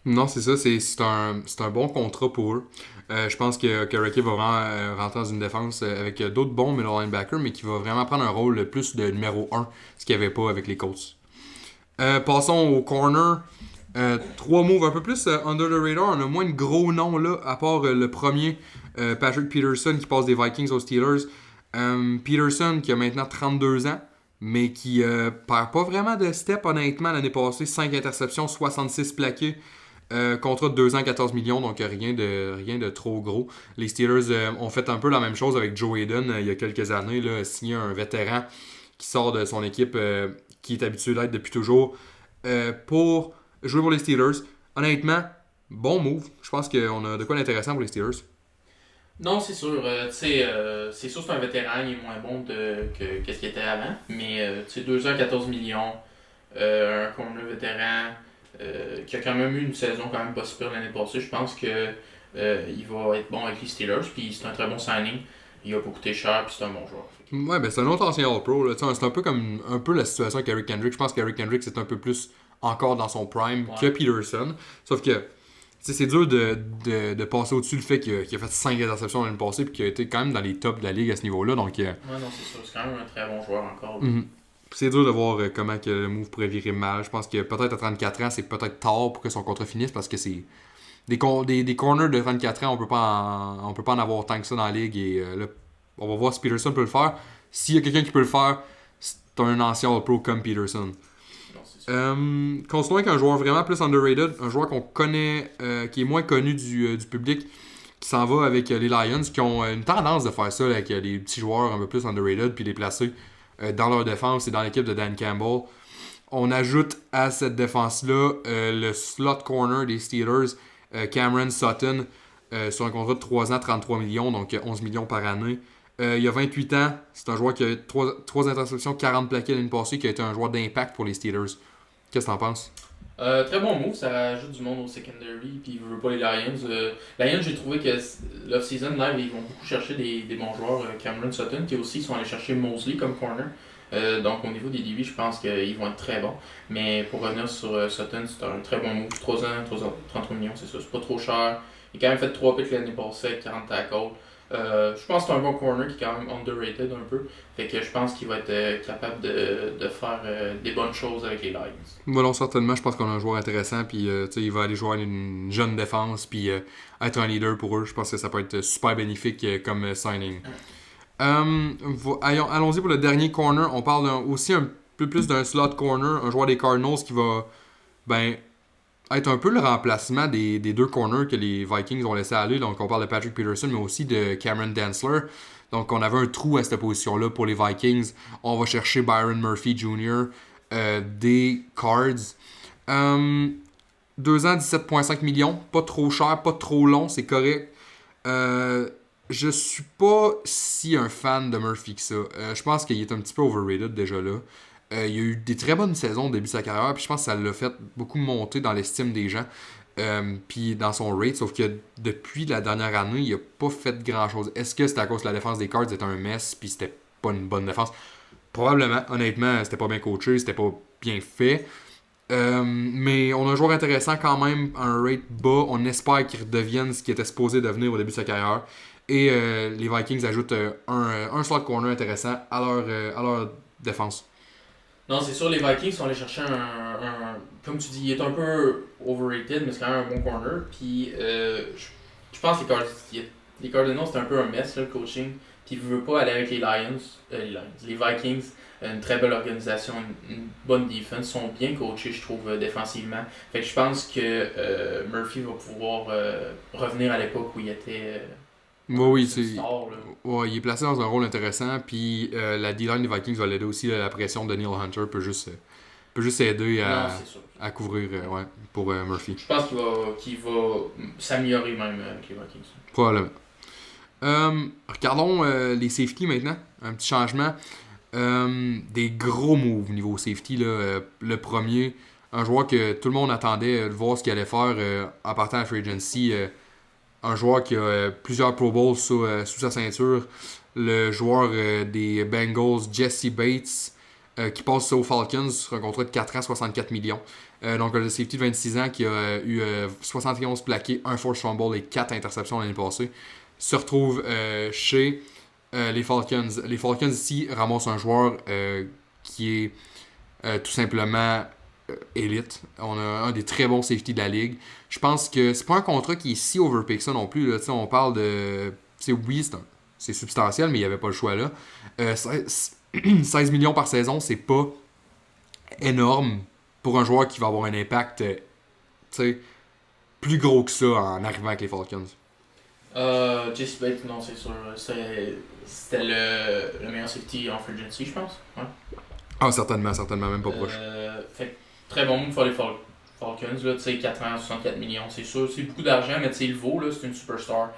Non, c'est ça. C'est un bon contrat pour eux. Je pense que Okereke va vraiment rentrer dans une défense avec d'autres bons middle linebackers, mais qui va vraiment prendre un rôle plus de numéro 1, ce qu'il n'y avait pas avec les Colts. Passons au corner. 3 moves un peu plus under the radar. On a moins de gros noms là, à part le premier, Patrick Peterson qui passe des Vikings aux Steelers. Peterson qui a maintenant 32 ans, mais qui perd pas vraiment de step honnêtement l'année passée. 5 interceptions, 66 plaqués. Contrat de 2 ans, 14 millions, donc rien de trop gros. Les Steelers ont fait un peu la même chose avec Joe Hayden il y a quelques années. Là, signé un vétéran qui sort de son équipe qui est habitué d'être depuis toujours pour jouer pour les Steelers. Honnêtement, bon move. Je pense qu'on a de quoi d'intéressant pour les Steelers. Non, c'est sûr. C'est sûr que c'est un vétéran, il est moins bon que ce qu'il était avant. Mais 2 ans, 14 millions, un corner vétéran qui a quand même eu une saison quand même pas super l'année passée. Je pense que il va être bon avec les Steelers. Puis c'est un très bon signing. Il a pas coûté cher, puis c'est un bon joueur. Ouais, ben c'est un autre ancien All-Pro. Là. C'est un peu comme la situation avec Eric Kendrick. Je pense qu'Eric Kendrick c'est un peu plus encore dans son prime que Peterson. Sauf que c'est dur de passer au-dessus le fait qu'il a fait 5 interceptions l'année passée et qu'il a été quand même dans les tops de la ligue à ce niveau-là. Donc, ouais, non, c'est sûr. C'est quand même un très bon joueur encore. C'est dur de voir comment que le move pourrait virer mal. Je pense que peut-être à 34 ans, c'est peut-être tard pour que son contrat finisse parce que c'est des corners de 34 ans, on peut pas en avoir tant que ça dans la ligue. Et là, on va voir si Peterson peut le faire. S'il y a quelqu'un qui peut le faire, c'est un ancien All-Pro comme Peterson. Continuons avec un joueur vraiment plus underrated, un joueur qu'on connaît, qui est moins connu du public, qui s'en va avec les Lions, qui ont une tendance de faire ça là, avec les petits joueurs un peu plus underrated, puis les placer dans leur défense et dans l'équipe de Dan Campbell. On ajoute à cette défense-là le slot corner des Steelers, Cameron Sutton, sur un contrat de 3 ans, 33 millions, donc 11 millions par année. Il a 28 ans, c'est un joueur qui a 3 interceptions, 40 plaqués l'année passée, qui a été un joueur d'impact pour les Steelers. Qu'est-ce que t'en penses? Très bon move, ça rajoute du monde au secondary, puis il veut pas les Lions. Lions, j'ai trouvé que l'off-season live, ils vont beaucoup chercher des bons joueurs. Cameron Sutton, qui aussi, ils sont allés chercher Mosley comme corner. Donc au niveau des DB, je pense qu'ils vont être très bons. Mais pour revenir sur Sutton, c'est un très bon move. 3 ans, 33 millions, c'est ça. C'est pas trop cher. Il a quand même fait 3 picks l'année passée avec 40 tackles. Je pense que c'est un bon corner qui est quand même underrated un peu. Fait que je pense qu'il va être capable de faire des bonnes choses avec les Lions. Moi, non, certainement, je pense qu'on a un joueur intéressant, puis il va aller jouer à une jeune défense, puis être un leader pour eux. Je pense que ça peut être super bénéfique comme signing. Allons-y pour le dernier corner. On parle aussi un peu plus d'un slot corner, un joueur des Cardinals qui va être un peu le remplacement des deux corners que les Vikings ont laissé aller. Donc on parle de Patrick Peterson, mais aussi de Cameron Dantzler. Donc on avait un trou à cette position-là pour les Vikings. On va chercher Byron Murphy Jr. Des Cards. 2 ans, 17,5 millions. Pas trop cher, pas trop long, c'est correct. Je suis pas si un fan de Murphy que ça. Je pense qu'il est un petit peu overrated déjà là. Il a eu des très bonnes saisons au début de sa carrière, puis je pense que ça l'a fait beaucoup monter dans l'estime des gens, puis dans son rate, sauf que depuis la dernière année, il a pas fait grand chose. Est-ce que c'était à cause que la défense des Cards était un mess, puis c'était pas une bonne défense? Probablement, honnêtement, c'était pas bien coaché, c'était pas bien fait. Mais on a un joueur intéressant quand même, un rate bas. On espère qu'il redevienne ce qu'il était supposé devenir au début de sa carrière. Et les Vikings ajoutent un slot corner intéressant à leur défense. Non, c'est sûr, les Vikings sont allés chercher comme tu dis, il est un peu overrated, mais c'est quand même un bon corner. Puis je pense que les Cardinals, c'est un peu un mess, là, le coaching. Puis il veut pas aller avec les Vikings, une très belle organisation, une bonne défense. Ils sont bien coachés, je trouve, défensivement. Fait que je pense que Murphy va pouvoir revenir à l'époque où il était Oui, une star. Là. il est placé dans un rôle intéressant. Puis la D-line des Vikings va l'aider aussi. La pression de Neil Hunter peut juste aider Non, c'est sûr. à couvrir pour Murphy. Je pense qu'il va s'améliorer même avec les Vikings. Probablement. Regardons les safety maintenant. Un petit changement. Des gros moves niveau safety. Là. Le premier, un joueur que tout le monde attendait de voir ce qu'il allait faire en partant à Free Agency. Un joueur qui a plusieurs Pro Bowls sous sa ceinture. Le joueur des Bengals, Jesse Bates, qui passe aux Falcons sur un contrat de 4 ans, 64 millions. Donc le safety de 26 ans qui a eu 71 plaqués, un force fumble et 4 interceptions l'année passée, se retrouve chez les Falcons. Les Falcons ici ramassent un joueur qui est tout simplement élite. On a un des très bons safety de la ligue. Je pense que c'est pas un contrat qui est si overpay que ça non plus. Là. On parle de... Oui, c'est substantiel, mais il n'y avait pas le choix là. 16 millions par saison, c'est pas énorme pour un joueur qui va avoir un impact plus gros que ça en arrivant avec les Falcons. Jesse Bates, non, c'est sûr. C'était le meilleur safety en free agency, je pense. Ouais. Ah, certainement, même pas proche. Fait très bon move pour les Falcons, là, 4 ans, 64 millions, c'est sûr. C'est beaucoup d'argent, mais il le vaut, là, c'est une superstar.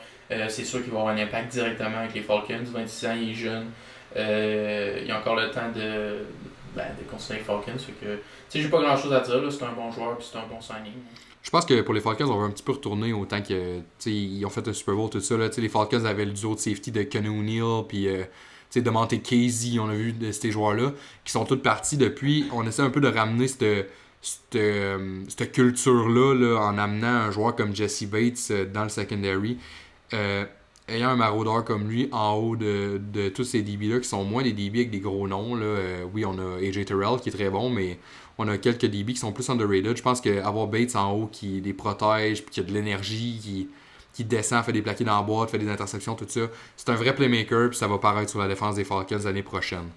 C'est sûr qu'il va avoir un impact directement avec les Falcons. 26 ans, il est jeune. Il a encore le temps de continuer les Falcons. Fait que, j'ai pas grand chose à dire, là, c'est un bon joueur et c'est un bon signing. Je pense que pour les Falcons, on va un petit peu retourner autant que ils ont fait un Super Bowl, tout ça. Là, les Falcons avaient le duo de safety de Kenny O'Neill, puis de Monte Casey, on a vu de ces joueurs-là, qui sont tous partis depuis. On essaie un peu de ramener cette culture-là là, en amenant un joueur comme Jesse Bates dans le secondary. Ayant un maraudeur comme lui en haut de tous ces DB-là, qui sont moins des DB avec des gros noms. Là. Oui, on a AJ Terrell qui est très bon, mais on a quelques DB qui sont plus underrated. Je pense qu'avoir Bates en haut qui les protège, puis qui a de l'énergie, qui descend, fait des plaqués dans la boîte, fait des interceptions, tout ça, c'est un vrai playmaker, puis ça va paraître sur la défense des Falcons l'année prochaine.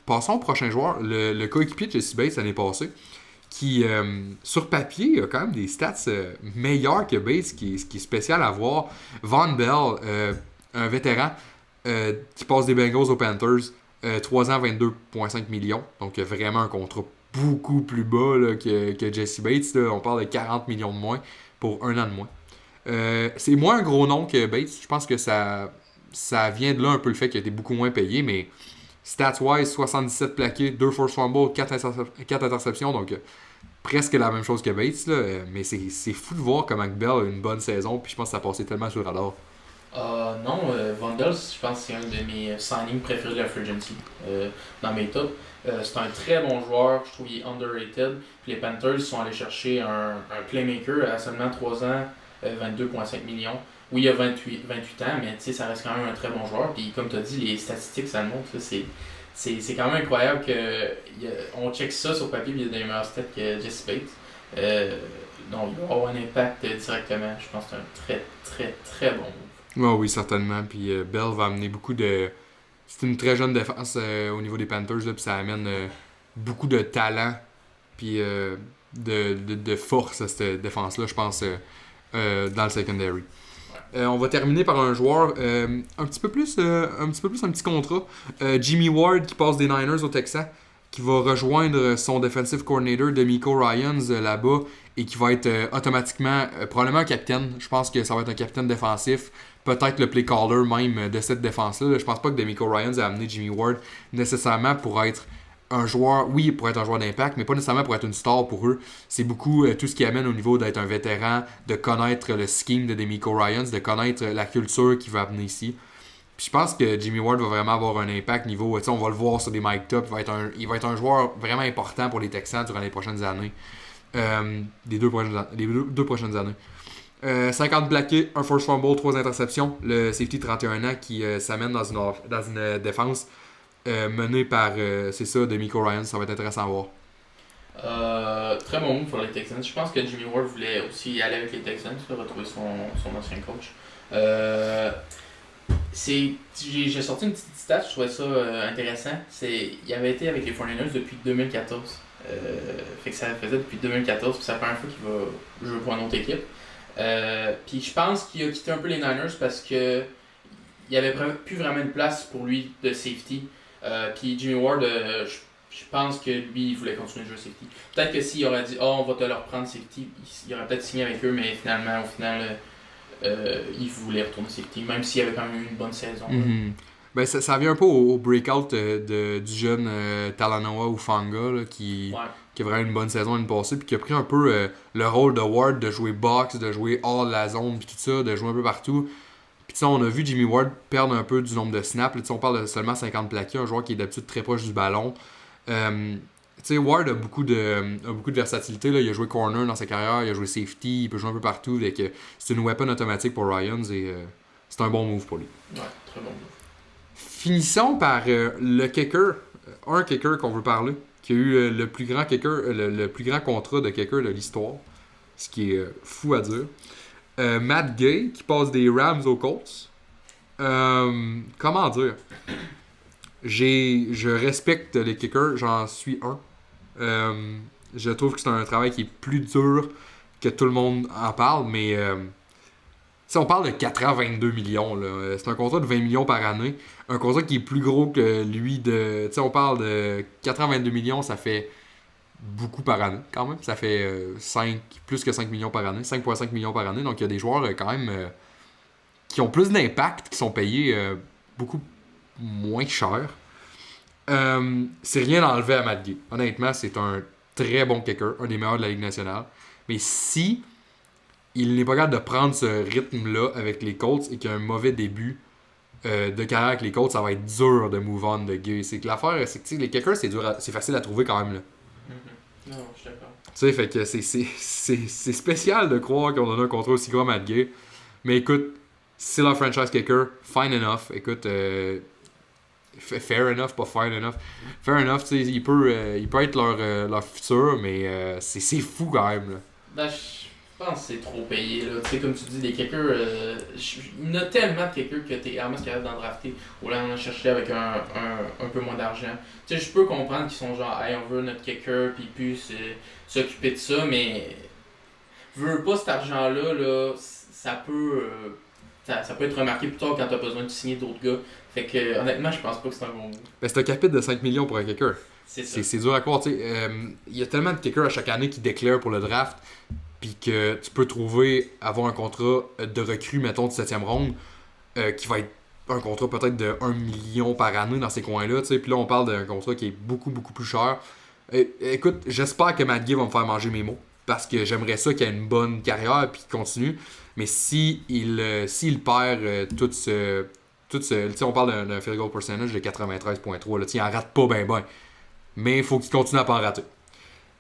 Passons au prochain joueur, le coéquipier de Jesse Bates l'année passée, qui, sur papier, a quand même des stats meilleurs que Bates, ce qui est spécial à voir. Von Bell, un vétéran qui passe des Bengals aux Panthers, 3 ans, 22,5 millions. Donc, vraiment un contrat beaucoup plus bas là, que Jesse Bates. Là. On parle de 40 millions de moins pour 1 an de moins. C'est moins un gros nom que Bates. Je pense que ça vient de là un peu le fait qu'il a été beaucoup moins payé, mais stats-wise, 77 plaqués, 2 force fumbles, 4 interceptions, donc presque la même chose que Bates. Là, mais c'est fou de voir comment Bell a une bonne saison, puis je pense que ça a passé tellement sur le radar. Non, Vandals, je pense que c'est un de mes signings préférés de la Free Agency dans mes tops. C'est un très bon joueur, je trouve qu'il est underrated. Puis les Panthers sont allés chercher un playmaker à seulement 3 ans, 22,5 millions. Oui, il a 28 ans, mais ça reste quand même un très bon joueur. Puis comme tu as dit, les statistiques, ça le montre. Là, c'est quand même incroyable qu'on check ça sur papier, puis il y a des meilleurs stats que Jesse Bates. Donc il va avoir un impact directement. Je pense que c'est un très, très, très bon move. Oh oui, certainement. Puis Bell va amener beaucoup de... C'est une très jeune défense au niveau des Panthers, là, puis ça amène beaucoup de talent puis de force à cette défense-là, je pense, dans le secondary. On va terminer par un joueur un petit peu plus un petit contrat. Jimmy Ward qui passe des Niners au Texas, qui va rejoindre son defensive coordinator DeMeco Ryans là-bas et qui va être automatiquement probablement un capitaine. Je pense que ça va être un capitaine défensif. Peut-être le play caller même de cette défense-là. Je pense pas que DeMeco Ryans a amené Jimmy Ward nécessairement pour être un joueur, oui, pour être un joueur d'impact, mais pas nécessairement pour être une star pour eux. C'est beaucoup tout ce qui amène au niveau d'être un vétéran, de connaître le scheme de DeMeco Ryans, de connaître la culture qu'il va amener ici. Puis je pense que Jimmy Ward va vraiment avoir un impact niveau, on va le voir sur des mic top, il va être un joueur vraiment important pour les Texans durant les prochaines années. Les deux prochaines années. 50 plaqués, un force fumble, 3 interceptions. Le safety de 31 ans qui s'amène dans une défense menée par, c'est ça, DeMeco Ryans. Ça va être intéressant à voir. Très bon move pour les Texans. Je pense que Jimmy Ward voulait aussi aller avec les Texans, retrouver son ancien coach. J'ai sorti une petite stat, je trouvais ça intéressant. Il avait été avec les 49ers depuis 2014. Fait que ça faisait depuis 2014, puis c'est la première fois qu'il va jouer pour une autre équipe. Puis je pense qu'il a quitté un peu les Niners parce que il n'y avait plus vraiment de place pour lui de safety. Puis Jimmy Ward, je pense que lui, il voulait continuer de jouer safety. Peut-être que s'il aurait dit on va te le reprendre safety, il aurait peut-être signé avec eux, mais au final, il voulait retourner safety, même s'il avait quand même eu une bonne saison. Mm-hmm. Ben, ça vient un peu au breakout du jeune Talanoa Hufanga là, qui a vraiment une bonne saison l'année passée, puis qui a pris un peu le rôle de Ward, de jouer box, de jouer hors de la zone, puis tout ça, de jouer un peu partout. Puis on a vu Jimmy Ward perdre un peu du nombre de snaps. Là, on parle de seulement 50 plaqués, un joueur qui est d'habitude très proche du ballon. Ward a beaucoup de versatilité. Là. Il a joué corner dans sa carrière, il a joué safety, il peut jouer un peu partout. C'est une weapon automatique pour Ryans et c'est un bon move pour lui. Ouais, très bon move. Finissons par le kicker. Un kicker qu'on veut parler, qui a eu le plus grand kicker, le plus grand contrat de kicker de l'histoire. Ce qui est fou à dire. Matt Gay qui passe des Rams aux Colts. Comment dire? Je respecte les kickers, j'en suis un. Je trouve que c'est un travail qui est plus dur que tout le monde en parle, mais on parle de 4 ans, 22 millions. Là. C'est un contrat de 20 millions par année. Un contrat qui est plus gros que lui de... on parle de 4 ans, 22 millions, ça fait beaucoup par année quand même. Ça fait plus que 5 millions par année, 5,5 millions par année. Donc il y a des joueurs quand même qui ont plus d'impact, qui sont payés beaucoup moins cher. C'est rien d'enlever à Matt Gay. Honnêtement, c'est un très bon kicker, un des meilleurs de la Ligue nationale. Mais si il n'est pas capable de prendre ce rythme-là avec les Colts et qu'il a un mauvais début de carrière avec les Colts, ça va être dur de move on de Gay. C'est que l'affaire, c'est que les kickers, c'est facile à trouver quand même. Là. Non, je suis d'accord. Tu sais, fait que c'est spécial de croire qu'on a un contrat aussi gros à Matt Gay. Mais écoute, c'est leur franchise kicker, fine enough. Écoute, fair enough, pas fine enough. Fair enough, tu sais, il peut être leur futur, mais c'est fou quand même. Là. Ben, je pense que c'est trop payé. Tu sais, comme tu dis, des kickers, il y en a tellement de kickers que t'es vraiment capable d'en drafter. Ou là, on a cherché avec un peu moins d'argent. Tu sais, je peux comprendre qu'ils sont genre, hey, on veut notre kicker, puis plus s'occuper de ça, mais veux pas cet argent-là, là, ça peut être remarqué plus tard quand t'as besoin de signer d'autres gars. Fait que, honnêtement, je pense pas que c'est un bon move. Ben, c'est un capite de 5 millions pour un kicker. C'est ça. C'est dur à croire. Il y a tellement de kickers à chaque année qui déclarent pour le draft. puis que tu peux avoir un contrat de recrue, mettons, de 7e ronde, qui va être un contrat peut-être de 1 million par année dans ces coins-là, tu sais. Puis là, on parle d'un contrat qui est beaucoup, beaucoup plus cher. Écoute, j'espère que Matt Gay va me faire manger mes mots, parce que j'aimerais ça qu'il ait une bonne carrière puis qu'il continue. Mais s'il perd tu sais, on parle d'un field goal percentage de 93.3, là, il en rate pas ben ben. Mais il faut qu'il continue à pas en rater.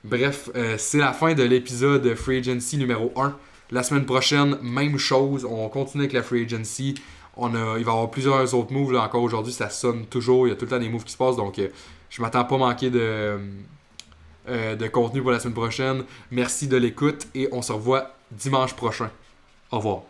Bref, c'est la fin de l'épisode Free Agency numéro 1. La semaine prochaine, même chose. On continue avec la Free Agency. Il va y avoir plusieurs autres moves. Là, encore aujourd'hui, ça sonne toujours. Il y a tout le temps des moves qui se passent. Donc, je m'attends pas à manquer de contenu pour la semaine prochaine. Merci de l'écoute et on se revoit dimanche prochain. Au revoir.